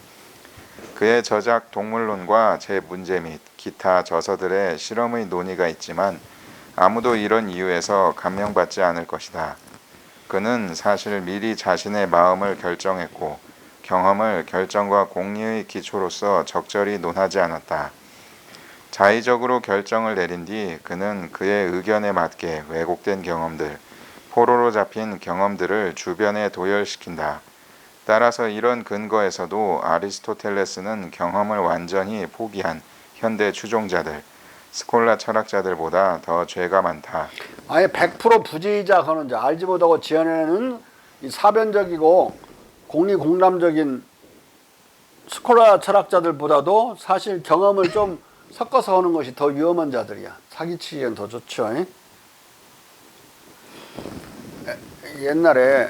그의 저작 동물론과 제 문제 및 기타 저서들의 실험의 논의가 있지만 아무도 이런 이유에서 감명받지 않을 것이다. 그는 사실 미리 자신의 마음을 결정했고 경험을 결정과 공리의 기초로서 적절히 논하지 않았다. 자의적으로 결정을 내린 뒤 그는 그의 의견에 맞게 왜곡된 경험들, 포로로 잡힌 경험들을 주변에 도열시킨다. 따라서 이런 근거에서도 아리스토텔레스는 경험을 완전히 포기한 현대 추종자들, 스콜라 철학자들보다 더 죄가 많다. 아예 100% 부지의자 하는 자, 알지 못하고 지어내는 이 사변적이고 공리공람적인 스콜라 철학자들보다도 사실 경험을 좀 섞어서 하는 것이 더 위험한 자들이야. 사기치기엔 더 좋죠. 옛날에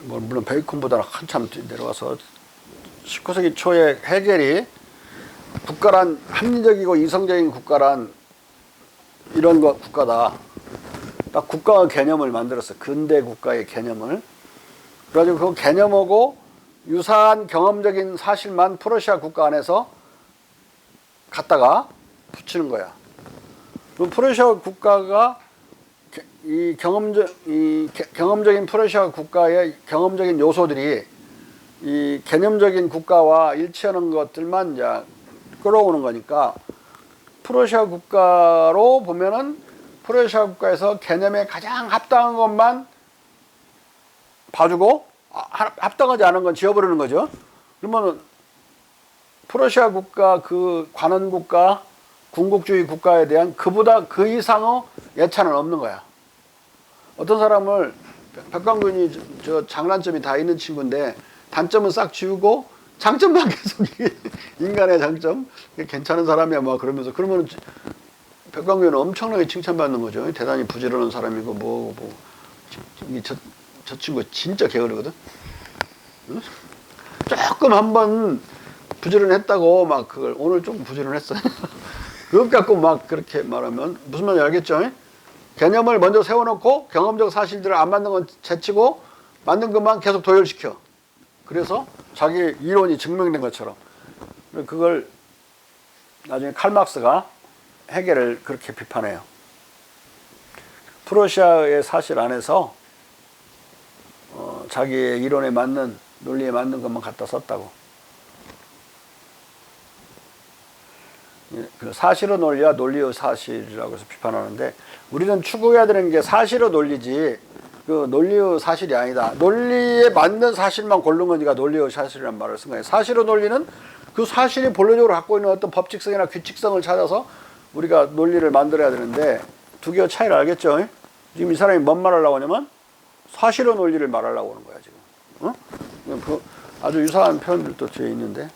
물론 베이컨보다는 한참 내려와서 19세기 초에 헤겔이 국가란 합리적이고 이성적인 국가란 이런 국가다. 딱 국가 개념을 만들었어. 근대 국가의 개념을. 그래가지고 그 개념하고 유사한 경험적인 사실만 프러시아 국가 안에서 갖다가 붙이는 거야. 그 프러시아 국가가 이 경험적인 프러시아 국가의 경험적인 요소들이 이 개념적인 국가와 일치하는 것들만 이제 끌어오는 거니까 프러시아 국가로 보면은 프러시아 국가에서 개념에 가장 합당한 것만 봐주고 합당하지 않은 건 지워버리는 거죠. 그러면 프러시아 국가 그 관원 국가 군국주의 국가에 대한 그보다 그 이상의 예찬은 없는 거야. 어떤 사람을 백광균이 저 장단점이 다 있는 친구인데 단점은 싹 지우고 장점만 계속 인간의 장점 괜찮은 사람이야 뭐 그러면서 그러면 백광균은 엄청나게 칭찬받는 거죠. 대단히 부지런한 사람이고 뭐 저 친구 진짜 게으르거든. 응? 조금 한번 부지런했다고 막 그걸 오늘 좀 부지런했어. 그것 갖고 막 그렇게 말하면 무슨 말인지 알겠죠? 개념을 먼저 세워놓고 경험적 사실들을 안 맞는 건 제치고 맞는 것만 계속 도열시켜. 그래서 자기 이론이 증명된 것처럼. 그걸 나중에 칼막스가 헤겔을 그렇게 비판해요. 프로시아의 사실 안에서 자기의 이론에 맞는 논리에 맞는 것만 갖다 썼다고. 그 사실의 논리와 논리의 사실이라고 해서 비판하는데 우리는 추구해야 되는 게 사실의 논리지 그 논리의 사실이 아니다. 논리에 맞는 사실만 고른 거니까 논리의 사실이란 말을 쓴 거예요. 사실의 논리는 그 사실이 본론적으로 갖고 있는 어떤 법칙성이나 규칙성을 찾아서 우리가 논리를 만들어야 되는데 두 개의 차이를 알겠죠? 지금 이 사람이 뭔 말하려고 하냐면 사실의 논리를 말하려고 하는 거야 지금. 어? 그 아주 유사한 표현들도 뒤에 있는데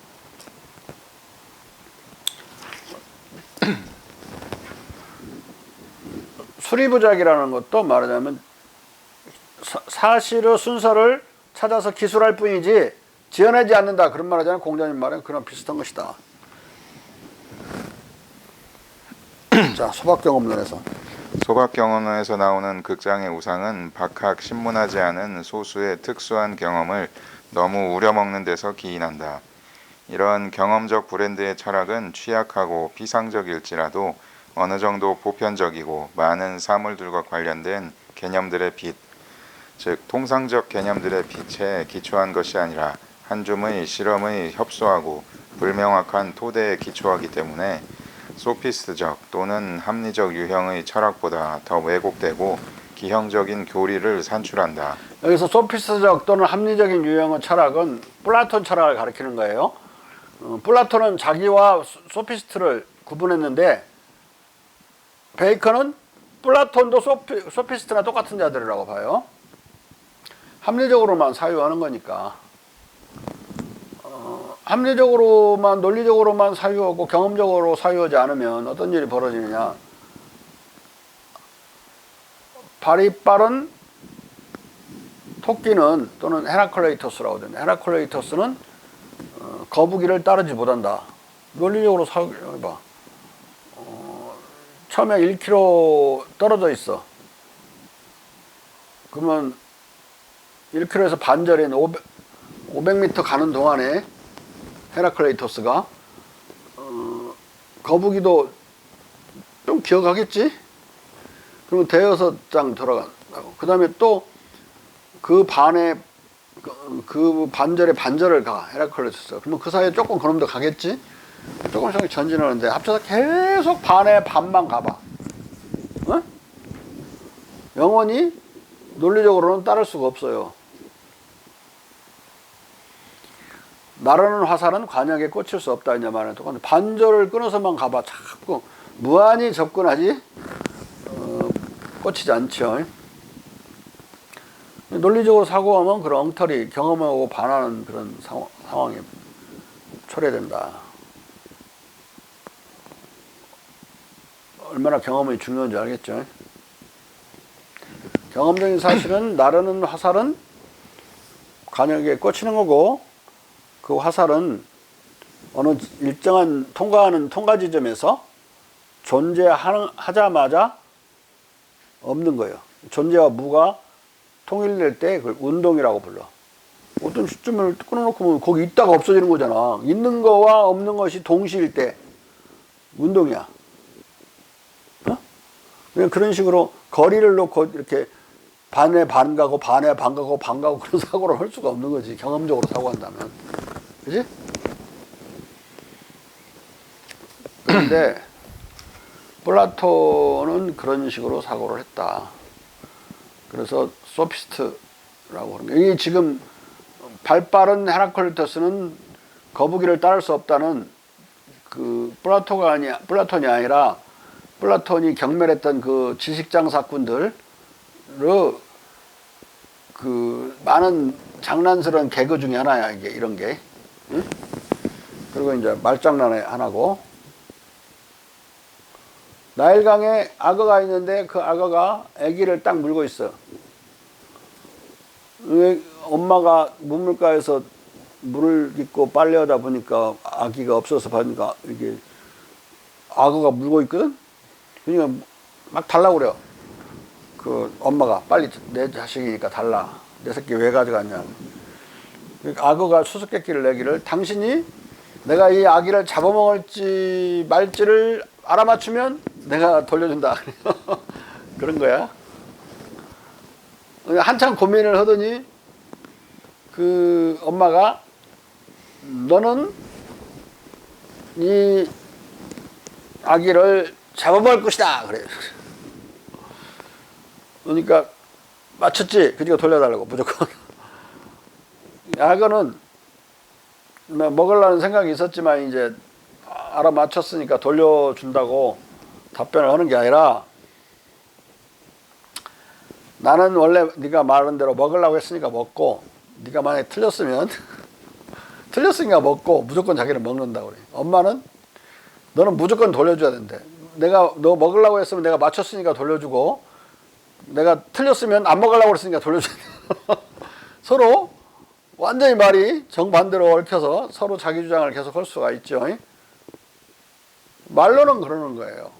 수리부작이라는 것도 말하자면 사실의 순서를 찾아서 기술할 뿐이지 지어내지 않는다 그런 말 하잖아요. 공자님 말은 그런 비슷한 것이다. 자, 소박경험론에서 소박경험론에서 나오는 극장의 우상은 박학 신문하지 않은 소수의 특수한 경험을 너무 우려먹는 데서 기인한다. 이런 경험적 브랜드의 철학은 취약하고 피상적일지라도 어느 정도 보편적이고 많은 사물들과 관련된 개념들의 빛, 즉 통상적 개념들의 빛에 기초한 것이 아니라 한 줌의 실험의 협소하고 불명확한 토대에 기초하기 때문에 소피스트적 또는 합리적 유형의 철학보다 더 왜곡되고 기형적인 교리를 산출한다. 여기서 소피스트적 또는 합리적인 유형의 철학은 플라톤 철학을 가리키는 거예요. 플라톤은 자기와 소피스트를 구분했는데 베이컨은 플라톤도 소피스트나 똑같은 자들이라고 봐요. 합리적으로만 사유하는 거니까 합리적으로만 논리적으로만 사유하고 경험적으로 사유하지 않으면 어떤 일이 벌어지느냐. 발이 빠른 토끼는 또는 헤라클레이토스라고 하는데 헤라클레이토스는 거북이를 따르지 못한다. 논리적으로 사유해봐. 처음에 1km 떨어져 있어. 그러면 1km에서 반절인 500m 가는 동안에 헤라클레이토스가 거북이도 좀 기어가겠지? 그러면 대여섯 장 돌아간다고. 그 다음에 또 그 반에 그 반절에 반절을 가 헤라클레이토스가. 그러면 그 사이에 조금 그놈 더 가겠지? 조금씩 전진하는데 합쳐서 계속 반에 반만 가봐. 어? 영원히 논리적으로는 따를 수가 없어요. 나르는 화살은 관역에 꽂힐 수 없다 이제 말은 똑같은데 반절을 끊어서만 가봐. 자꾸 무한히 접근하지 꽂히지 않죠. 논리적으로 사고하면 그런 엉터리 경험하고 반하는 그런 상황이 초래된다. 얼마나 경험이 중요한지 알겠죠. 경험적인 사실은 나르는 화살은 관역에 꽂히는 거고 그 화살은 어느 일정한 통과하는 통과 지점에서 존재하자마자 없는 거예요. 존재와 무가 통일될 때 그걸 운동이라고 불러. 어떤 시점을 끊어놓고 거기 있다가 없어지는 거잖아. 있는 거와 없는 것이 동시일 때 운동이야. 어? 그냥 그런 식으로 거리를 놓고 이렇게 반에 반 가고 반에 반 가고 반 가고 그런 사고를 할 수가 없는 거지. 경험적으로 사고한다면. 그지? 그런데 플라톤은 그런 식으로 사고를 했다. 그래서 소피스트라고 하는 거예요. 이게 지금 발빠른 헤라클레이토스는 거북이를 따를 수 없다는 그 플라톤이 아니라 플라톤이 경멸했던 그 지식장사꾼들 그 많은 장난스러운 개그 중에 하나야 이게 이런 게. 응? 그리고 이제 말장난의 하나고 나일강에 악어가 있는데 그 악어가 아기를 딱 물고 있어. 왜 엄마가 문물가에서 물을 깃고 빨래하다 보니까 아기가 없어서 보니까 이게 악어가 물고 있거든. 그러니까 막 달라고 그래요. 그 엄마가 빨리 내 자식이니까 달라. 내 새끼 왜 가져갔냐. 그러니까 악어가 수수께끼를 내기를 당신이 내가 이 아기를 잡아먹을지 말지를 알아맞추면 내가 돌려준다. 그런 거야. 한참 고민을 하더니 그 엄마가 너는 이 아기를 잡아먹을 것이다. 그래. 그러니까 맞췄지. 그러니까 돌려달라고 무조건. 악어는 먹으려는 생각이 있었지만 이제 알아맞혔으니까 돌려준다고 답변을 하는 게 아니라 나는 원래 네가 말한 대로 먹으려고 했으니까 먹고 네가 만약에 틀렸으면 틀렸으니까 먹고 무조건 자기는 먹는다고 그래. 엄마는 너는 무조건 돌려줘야 된대. 내가 너 먹으려고 했으면 내가 맞췄으니까 돌려주고 내가 틀렸으면 안 먹으려고 했으니까 돌려줘야 돼. 서로 완전히 말이 정반대로 얽혀서 서로 자기 주장을 계속 할 수가 있죠. 말로는 그러는 거예요.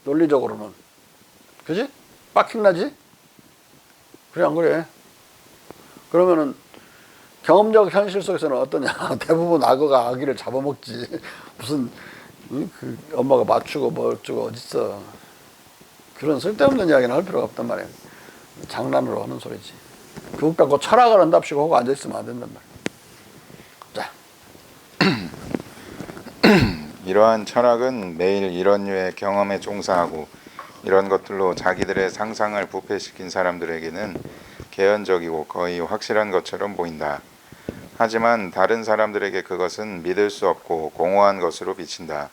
논리적으로는. 그지? 빡킹나지? 그래 안 그래? 그러면은 경험적 현실 속에서는 어떠냐? 대부분 악어가 아기를 잡아먹지. 무슨 그 엄마가 맞추고 뭐 어쩌고 어딨어. 그런 쓸데없는 이야기는 할 필요가 없단 말이에요. 장난으로 하는 소리지. 그것 갖고 철학을 한답시고 하고 앉아있으면 안 된단 말이에요. 자. 이러한 철학은 매일 이런 류의 경험에 종사하고 이런 것들로 자기들의 상상을 부패시킨 사람들에게는 개연적이고 거의 확실한 것처럼 보인다. 하지만 다른 사람들에게 그것은 믿을 수 없고 공허한 것으로 비친다.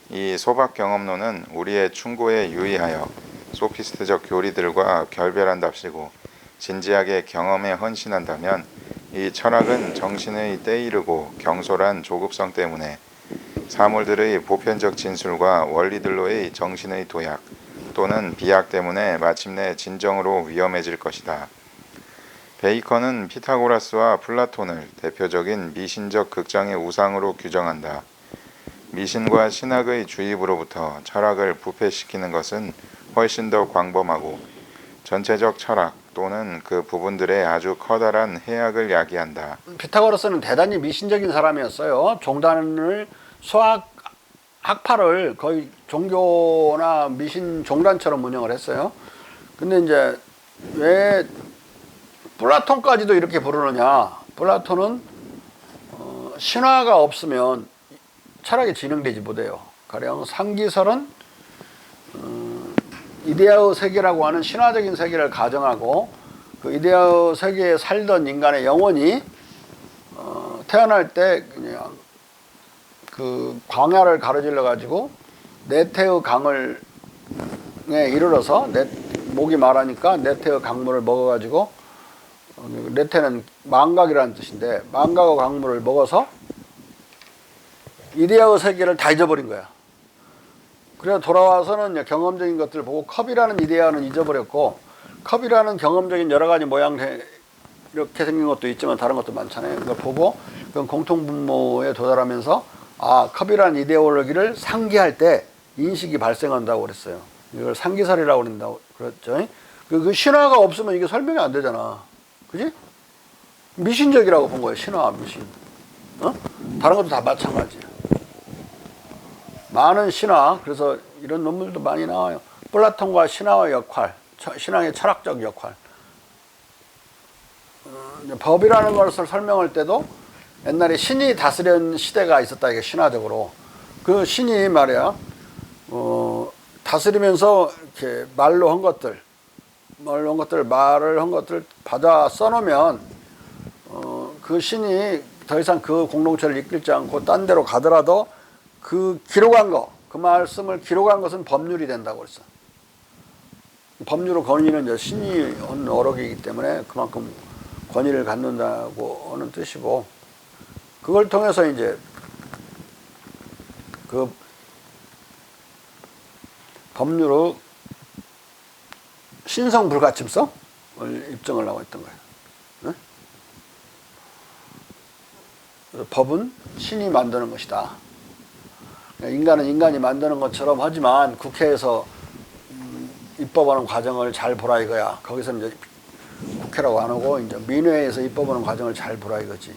이 소박 경험론은 우리의 충고에 유의하여 소피스트적 교리들과 결별한답시고 진지하게 경험에 헌신한다면 이 철학은 정신의 때이르고 경솔한 조급성 때문에 사물들의 보편적 진술과 원리들로의 정신의 도약 또는 비약 때문에 마침내 진정으로 위험해질 것이다. 베이컨은 피타고라스와 플라톤을 대표적인 미신적 극장의 우상으로 규정한다. 미신과 신학의 주입으로부터 철학을 부패시키는 것은 훨씬 더 광범하고 전체적 철학 또는 그 부분들의 아주 커다란 해악을 야기한다. 피타고라스는 대단히 미신적인 사람이었어요. 종단을 수학 학파를 거의 종교나 미신 종단처럼 운영을 했어요. 근데 이제 왜 플라톤까지도 이렇게 부르느냐? 플라톤은 신화가 없으면 철학이 진행되지 못해요. 가령 상기설은 이데아의 세계라고 하는 신화적인 세계를 가정하고 그 이데아의 세계에 살던 인간의 영혼이 태어날 때 그냥 그 광야를 가로질러 가지고 네테의 강을 이르러서 목이 마르니까 네테의 강물을 먹어 가지고 네테는 망각이라는 뜻인데 망각의 강물을 먹어서 이데아의 세계를 다 잊어버린 거야. 그래서 돌아와서는 경험적인 것들을 보고 컵이라는 이데아는 잊어버렸고 컵이라는 경험적인 여러 가지 모양 이렇게 생긴 것도 있지만 다른 것도 많잖아요. 그걸 보고 그건 공통분모에 도달하면서 아 컵이라는 이데올로기를 상기할 때 인식이 발생한다고 그랬어요. 이걸 상기설이라고 그런다고 그랬죠. 그 신화가 없으면 이게 설명이 안 되잖아. 그지? 미신적이라고 본 거예요. 신화, 미신. 다른 것도 다 마찬가지야. 많은 신화, 그래서 이런 논문들도 많이 나와요. 플라톤과 신화의 역할, 신앙의 철학적 역할. 법이라는 것을 설명할 때도 옛날에 신이 다스린 시대가 있었다, 이게 신화적으로. 그 신이 말이야, 다스리면서 이렇게 말을 한 것들 받아 써놓으면, 그 신이 더 이상 그 공동체를 이끌지 않고 딴 데로 가더라도 그 기록한 거, 그 말씀을 기록한 것은 법률이 된다고 그랬어. 법률의 권위는 이제 신이 한 어록이기 때문에 그만큼 권위를 갖는다고 하는 뜻이고, 그걸 통해서 이제 그 법률의 신성 불가침성을 입증을 하고 있던 거예요. 그래서 법은 신이 만드는 것이다. 인간은 인간이 만드는 것처럼 하지만 국회에서 입법하는 과정을 잘 보라 이거야. 거기서는 이제 국회라고 안 하고 이제 민회에서 입법하는 과정을 잘 보라 이거지.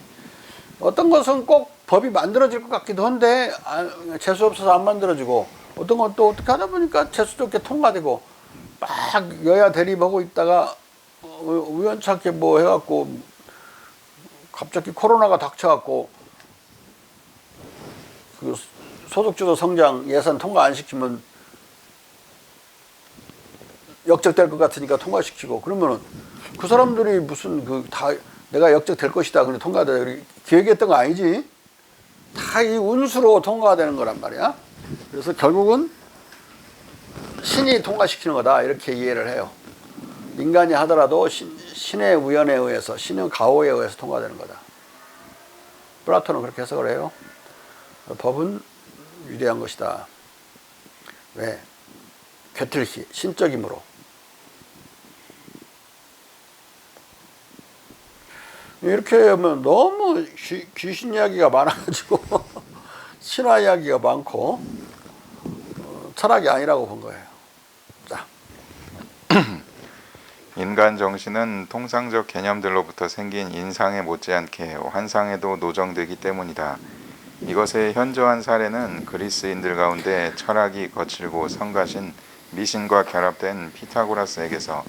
어떤 것은 꼭 법이 만들어질 것 같기도 한데 재수 없어서 안 만들어지고, 어떤 건 또 어떻게 하다 보니까 재수 좋게 통과되고, 막 여야 대립하고 있다가 우연찮게 뭐 해갖고 갑자기 코로나가 닥쳐갖고 그 소득주도 성장 예산 통과 안 시키면 역적될 것 같으니까 통과시키고, 그러면은 그 사람들이 무슨 그 다 내가 역적될 것이다 그래 통과돼 기획했던 거 아니지. 다 이 운수로 통과되는 거란 말이야. 그래서 결국은 신이 통과시키는 거다 이렇게 이해를 해요. 인간이 하더라도 신의 우연에 의해서, 신의 가호에 의해서 통과되는 거다. 플라톤은 그렇게 해석을 해요. 법은 위대한 것이다. 왜? 곁들기, 신적이므로. 이렇게 하면 너무 귀신 이야기가 많아가지고 신화 이야기가 많고 철학이 아니라고 본 거예요. 자. 인간 정신은 통상적 개념들로부터 생긴 인상에 못지않게 환상에도 노정되기 때문이다. 이것의 현저한 사례는 그리스인들 가운데 철학이 거칠고 성가신 미신과 결합된 피타고라스에게서,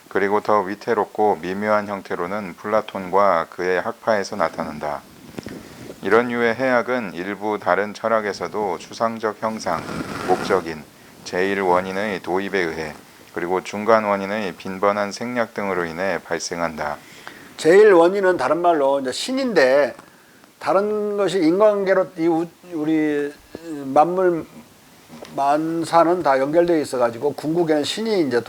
그리고 더 위태롭고 미묘한 형태로는 플라톤과 그의 학파에서 나타난다. 이런 류의 해악은 일부 다른 철학에서도 추상적 형상, 목적인, 제1원인의 도입에 의해, 그리고 중간 원인의 빈번한 생략 등으로 인해 발생한다. 제1원인은 다른 말로 이제 신인데, 다른 것이 인간관계로 우리 만물 만사는 다 연결되어 있어가지고 궁극에는 신이 이제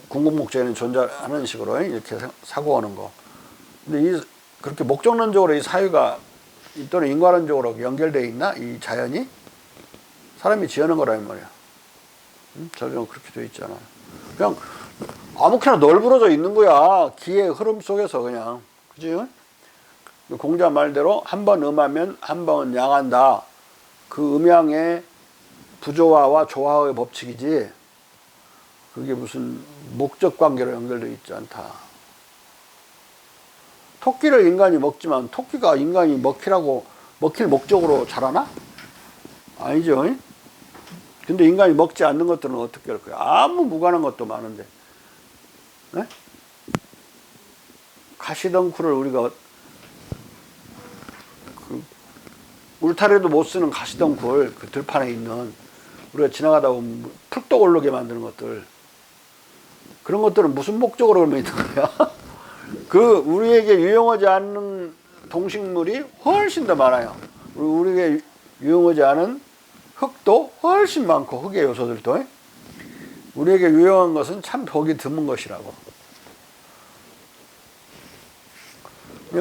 궁극 목적에는 존재하는 식으로 이렇게 사고하는 거. 근데 그렇게 목적론적으로 이 사유가 또는 인과론적으로 연결되어 있나? 이 자연이? 사람이 지어낸 거라는 말이야. 저기는 그렇게 되어 있잖아. 그냥 아무렇게나 널브러져 있는 거야. 기의 흐름 속에서 그냥. 그지? 공자 말대로 한 번 음하면 한 번 양한다. 그 음양의 부조화와 조화의 법칙이지, 그게 무슨 목적 관계로 연결되어 있지 않다. 토끼를 인간이 먹지만 토끼가 인간이 먹힐 목적으로 자라나? 아니죠. 근데 인간이 먹지 않는 것들은 어떻게 할 거야? 아무 무관한 것도 많은데. 네? 가시덩굴을 우리가 울타리도 못 쓰는 가시덩굴, 그 들판에 있는, 우리가 지나가다 보면 풀떡 오르게 만드는 것들, 그런 것들은 무슨 목적으로 그러면 있는 거야? 그 우리에게 유용하지 않는 동식물이 훨씬 더 많아요. 우리에게 유용하지 않은 흙도 훨씬 많고, 흙의 요소들도. 우리에게 유용한 것은 참 보기 드문 것이라고.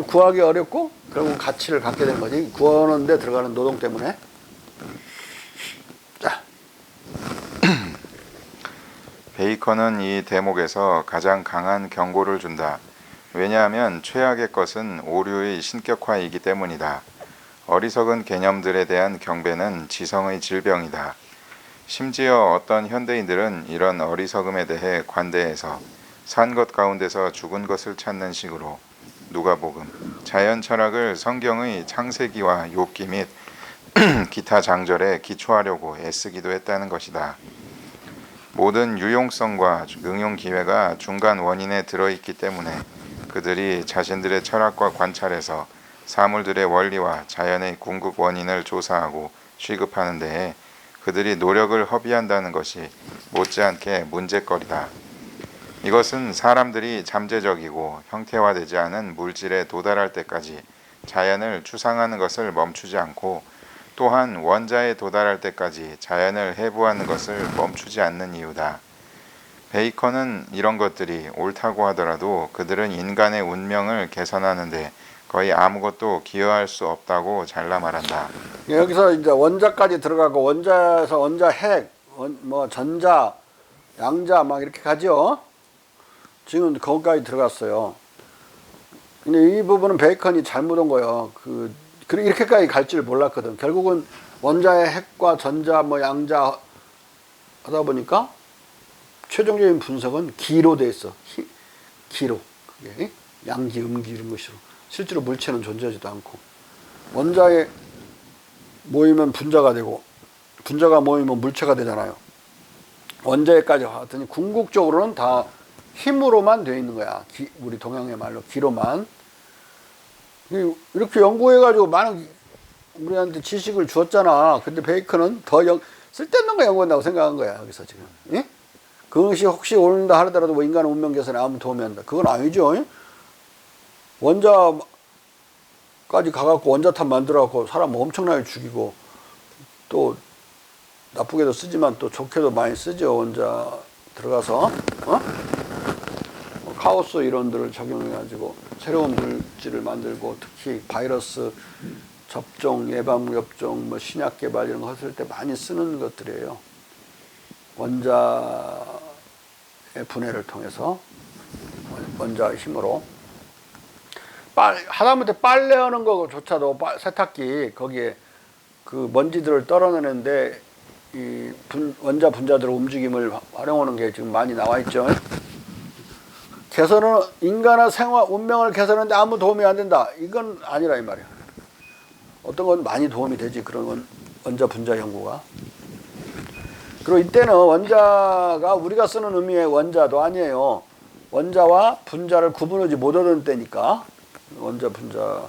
구하기 어렵고 결국 가치를 갖게 된 거지. 구하는 데 들어가는 노동 때문에. 자. 베이컨은 이 대목에서 가장 강한 경고를 준다. 왜냐하면 최악의 것은 오류의 신격화이기 때문이다. 어리석은 개념들에 대한 경배는 지성의 질병이다. 심지어 어떤 현대인들은 이런 어리석음에 대해 관대해서 산 것 가운데서 죽은 것을 찾는 식으로 누가복음, 자연 철학을 성경의 창세기와 욥기 및 기타 장절에 기초하려고 애쓰기도 했다는 것이다. 모든 유용성과 응용 기회가 중간 원인에 들어있기 때문에 그들이 자신들의 철학과 관찰에서 사물들의 원리와 자연의 궁극 원인을 조사하고 취급하는 데에 그들이 노력을 허비한다는 것이 못지않게 문제거리다. 이것은 사람들이 잠재적이고 형태화되지 않은 물질에 도달할 때까지 자연을 추상하는 것을 멈추지 않고, 또한 원자에 도달할 때까지 자연을 해부하는 것을 멈추지 않는 이유다. 베이컨은 이런 것들이 옳다고 하더라도 그들은 인간의 운명을 개선하는데 거의 아무것도 기여할 수 없다고 잘라 말한다. 여기서 이제 원자까지 들어가고, 원자에서 원자 핵, 뭐 전자, 양자 막 이렇게 가죠. 지금 거기까지 들어갔어요. 근데 이 부분은 베이컨이 잘못 온 거예요. 이렇게까지 갈 줄 몰랐거든. 결국은 원자의 핵과 전자 뭐 양자 하다 보니까 최종적인 분석은 기로 돼 있어. 기로. 그게 양기, 음기 이런 것으로. 실제로 물체는 존재하지도 않고. 원자에 모이면 분자가 되고 분자가 모이면 물체가 되잖아요. 원자에까지 왔더니 궁극적으로는 다 힘으로만 되어 있는 거야. 우리 동양의 말로 기로만. 이렇게 연구해가지고 많은 우리한테 지식을 주었잖아. 근데 베이컨은 더 쓸데없는 거 연구한다고 생각한 거야. 여기서 지금. 예? 그것이 혹시 오른다 하더라도 뭐 인간 운명 개선에 아무 도움이 안 된다. 그건 아니죠. 예? 원자까지 가갖고 원자탄 만들어갖고 사람 엄청나게 죽이고 또 나쁘게도 쓰지만 또 좋게도 많이 쓰죠. 원자 들어가서 카오스 이론들을 적용해가지고 새로운 물질을 만들고 특히 바이러스 접종, 예방접종, 뭐 신약 개발 이런 거 했을 때 많이 쓰는 것들이에요. 원자의 분해를 통해서 원자의 힘으로 하다못해 빨래하는 거조차도 세탁기 거기에 그 먼지들을 떨어내는데 이 원자 분자들의 움직임을 활용하는 게 지금 많이 나와 있죠. 개선은 인간의 생활 운명을 개선하는데 아무 도움이 안 된다. 이건 아니라 이 말이야. 어떤 건 많이 도움이 되지. 그런 원자 분자 연구가. 그리고 이때는 원자가 우리가 쓰는 의미의 원자도 아니에요. 원자와 분자를 구분하지 못하던 때니까 원자 분자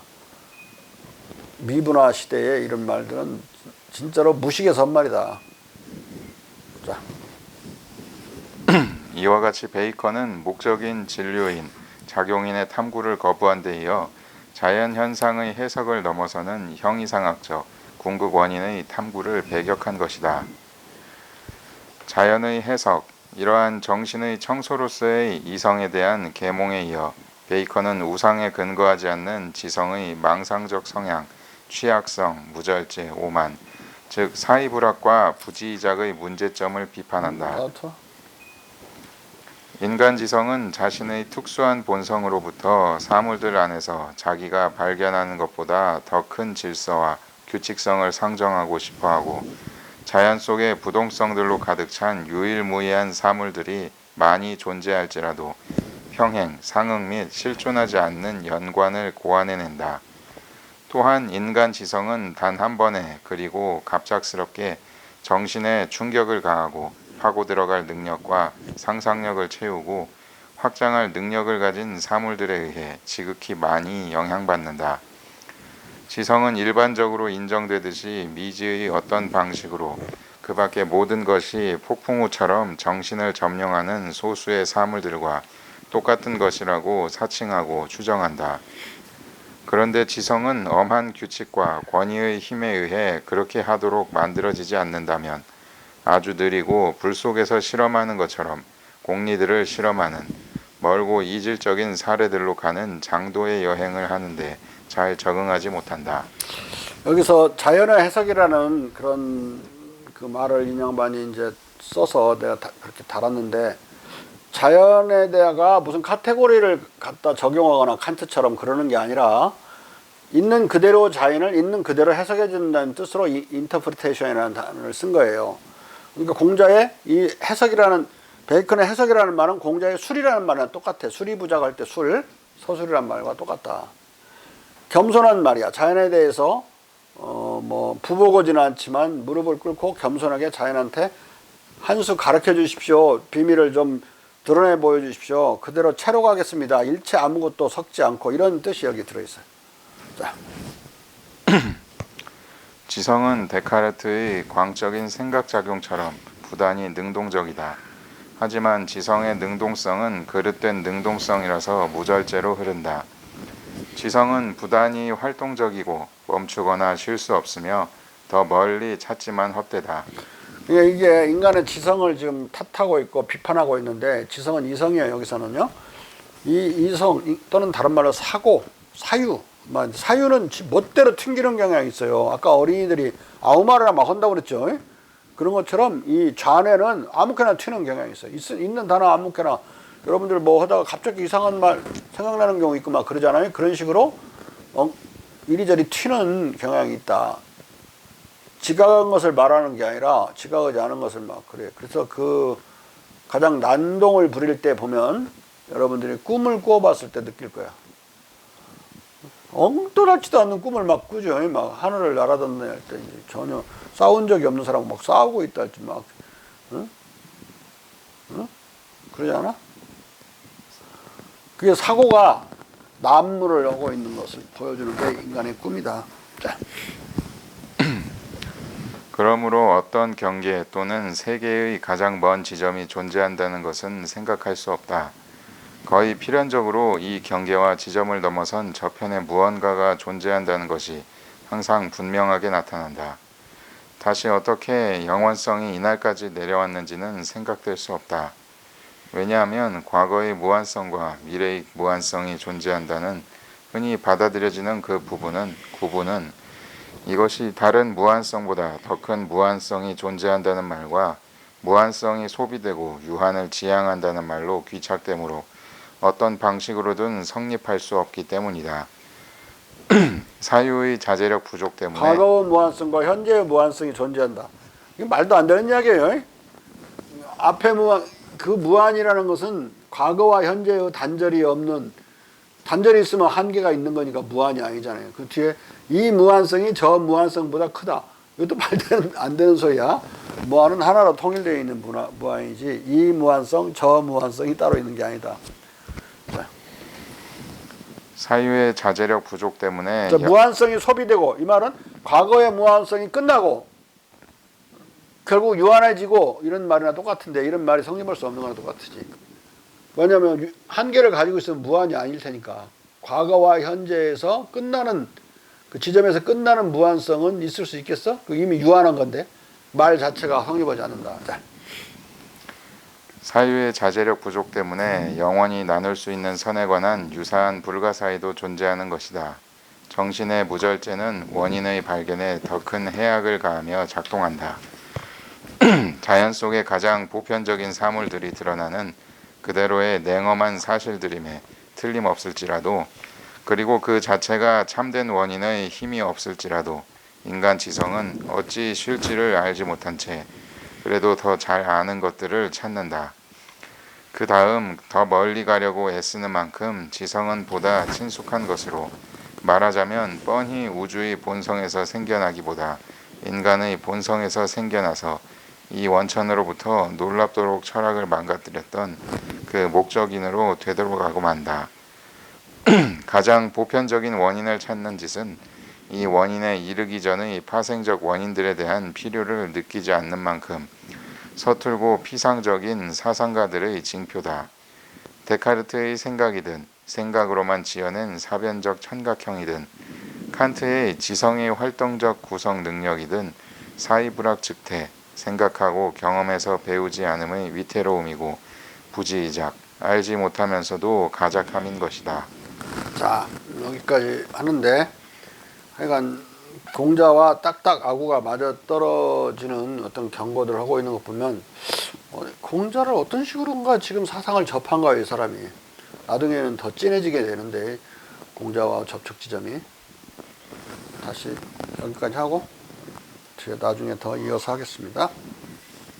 미분화 시대에 이런 말들은 진짜로 무식해서 한 말이다. 자. 이와 같이 베이컨은 목적인 진료인, 작용인의 탐구를 거부한 데 이어 자연 현상의 해석을 넘어서는 형이상학적, 궁극 원인의 탐구를 배격한 것이다. 자연의 해석, 이러한 정신의 청소로서의 이성에 대한 계몽에 이어 베이컨은 우상에 근거하지 않는 지성의 망상적 성향, 취약성, 무절제, 오만, 즉 사이불학과 부지이작의 문제점을 비판한다. 인간 지성은 자신의 특수한 본성으로부터 사물들 안에서 자기가 발견하는 것보다 더 큰 질서와 규칙성을 상정하고 싶어하고 자연 속의 부동성들로 가득 찬 유일무이한 사물들이 많이 존재할지라도 평행, 상응 및 실존하지 않는 연관을 고안해낸다. 또한 인간 지성은 단 한 번에 그리고 갑작스럽게 정신에 충격을 가하고 파고 들어갈 능력과 상상력을 채우고 확장할 능력을 가진 사물들에 의해 지극히 많이 영향받는다. 지성은 일반적으로 인정되듯이 미지의 어떤 방식으로 그 밖의 모든 것이 폭풍우처럼 정신을 점령하는 소수의 사물들과 똑같은 것이라고 사칭하고 추정한다. 그런데 지성은 엄한 규칙과 권위의 힘에 의해 그렇게 하도록 만들어지지 않는다면 아주 느리고 불 속에서 실험하는 것처럼 공리들을 실험하는 멀고 이질적인 사례들로 가는 장도의 여행을 하는데 잘 적응하지 못한다. 여기서 자연의 해석이라는 그런 그 말을 인양반이 이제 써서 내가 그렇게 달았는데 자연에 대해가 무슨 카테고리를 갖다 적용하거나 칸트처럼 그러는 게 아니라 있는 그대로 자연을 있는 그대로 해석해 준다는 뜻으로 이 인터프리테이션이라는 단어를 쓴 거예요. 그러니까 공자의 이 해석이라는 베이컨의 해석이라는 말은 공자의 술이라는 말이랑 똑같아. 수리부작 할 때 술, 서술이라는 말과 똑같다. 겸손한 말이야. 자연에 대해서 뭐 부보고지는 않지만 무릎을 꿇고 겸손하게 자연한테 한 수 가르쳐 주십시오. 비밀을 좀 드러내 보여주십시오. 그대로 채로 가겠습니다. 일체 아무것도 섞지 않고 이런 뜻이 여기 들어있어요. 자. 지성은 데카르트의 광적인 생각작용처럼 부단히 능동적이다. 하지만 지성의 능동성은 그릇된 능동성이라서 무절제로 흐른다. 지성은 부단히 활동적이고 멈추거나 쉴 수 없으며 더 멀리 찾지만 헛되다. 이게 인간의 지성을 지금 탓하고 있고 비판하고 있는데 지성은 이성이에요. 여기서는요. 이 이성 또는 다른 말로 사고, 사유. 사유는 멋대로 튕기는 경향이 있어요. 아까 어린이들이 아무 말이나 막 한다고 그랬죠. 그런 것처럼 이 좌뇌는 아무렇게나 튀는 경향이 있어요. 있는 단어 아무렇게나 여러분들 뭐 하다가 갑자기 이상한 말 생각나는 경우 있고 막 그러잖아요. 그런 식으로 이리저리 튀는 경향이 있다. 지각한 것을 말하는 게 아니라 지각하지 않은 것을 막 그래. 그래서 그 가장 난동을 부릴 때 보면 여러분들이 꿈을 꾸어봤을 때 느낄 거야. 엉뚱하지도 않는 꿈을 막 꾸죠. 막 하늘을 날아다니는 할 때 전혀 싸운 적이 없는 사람 막 싸우고 있다 할지 막, 응? 응? 그러지 않아? 그게 사고가 난무를 하고 있는 것을 보여주는 게 인간의 꿈이다. 자. 그러므로 어떤 경계 또는 세계의 가장 먼 지점이 존재한다는 것은 생각할 수 없다. 거의 필연적으로 이 경계와 지점을 넘어선 저편에 무언가가 존재한다는 것이 항상 분명하게 나타난다. 다시 어떻게 영원성이 이날까지 내려왔는지는 생각될 수 없다. 왜냐하면 과거의 무한성과 미래의 무한성이 존재한다는 흔히 받아들여지는 그 구분은 이것이 다른 무한성보다 더 큰 무한성이 존재한다는 말과 무한성이 소비되고 유한을 지향한다는 말로 귀착되므로 어떤 방식으로든 성립할 수 없기 때문이다. 사유의 자제력 부족 때문에 과거의 무한성과 현재의 무한성이 존재한다. 이게 말도 안 되는 이야기예요. 앞에 그 무한이라는 것은 과거와 현재의 단절이 있으면 한계가 있는 거니까 무한이 아니잖아요. 그 뒤에 이 무한성이 저 무한성보다 크다. 이것도 말도 안 되는 소리야. 무한은 하나로 통일되어 있는 무한이지 이 무한성, 저 무한성이 따로 있는 게 아니다. 자. 사유의 자제력 부족 때문에 무한성이 소비되고 이 말은 과거의 무한성이 끝나고 결국 유한해지고 이런 말이나 똑같은데 이런 말이 성립할 수 없는 거나 똑같지. 왜냐하면 한계를 가지고 있으면 무한이 아닐 테니까 과거와 현재에서 끝나는 그 지점에서 끝나는 무한성은 있을 수 있겠어? 그 이미 유한한 건데 말 자체가 성립하지 않는다. 자. 사유의 자제력 부족 때문에 영원히 나눌 수 있는 선에 관한 유사한 불가사의도 존재하는 것이다. 정신의 무절제는 원인의 발견에 더 큰 해악을 가하며 작동한다. 자연 속의 가장 보편적인 사물들이 드러나는 그대로의 냉엄한 사실들임에 틀림없을지라도 그리고 그 자체가 참된 원인의 힘이 없을지라도 인간 지성은 어찌 실지를 알지 못한 채 그래도 더 잘 아는 것들을 찾는다. 그 다음 더 멀리 가려고 애쓰는 만큼 지성은 보다 친숙한 것으로 말하자면 뻔히 우주의 본성에서 생겨나기보다 인간의 본성에서 생겨나서 이 원천으로부터 놀랍도록 철학을 망가뜨렸던 그 목적인으로 되돌아가고 만다. 가장 보편적인 원인을 찾는 짓은 이 원인에 이르기 전의 파생적 원인들에 대한 필요를 느끼지 않는 만큼 서툴고 피상적인 사상가들의 징표다. 데카르트의 생각이든 생각으로만 지어낸 사변적 천각형이든 칸트의 지성의 활동적 구성 능력이든 사이불학 즉태 생각하고 경험해서 배우지 않음의 위태로움이고 부지이작 알지 못하면서도 가작함인 것이다. 자, 여기까지 하는데 하여간 공자와 딱딱 아구가 맞아 떨어지는 어떤 경고들을 하고 있는 거 보면 공자를 어떤 식으로인가 지금 사상을 접한 거야 이 사람이. 나중에는 더 진해지게 되는데 공자와 접촉 지점이. 다시 여기까지 하고 나중에 더 이어서 하겠습니다.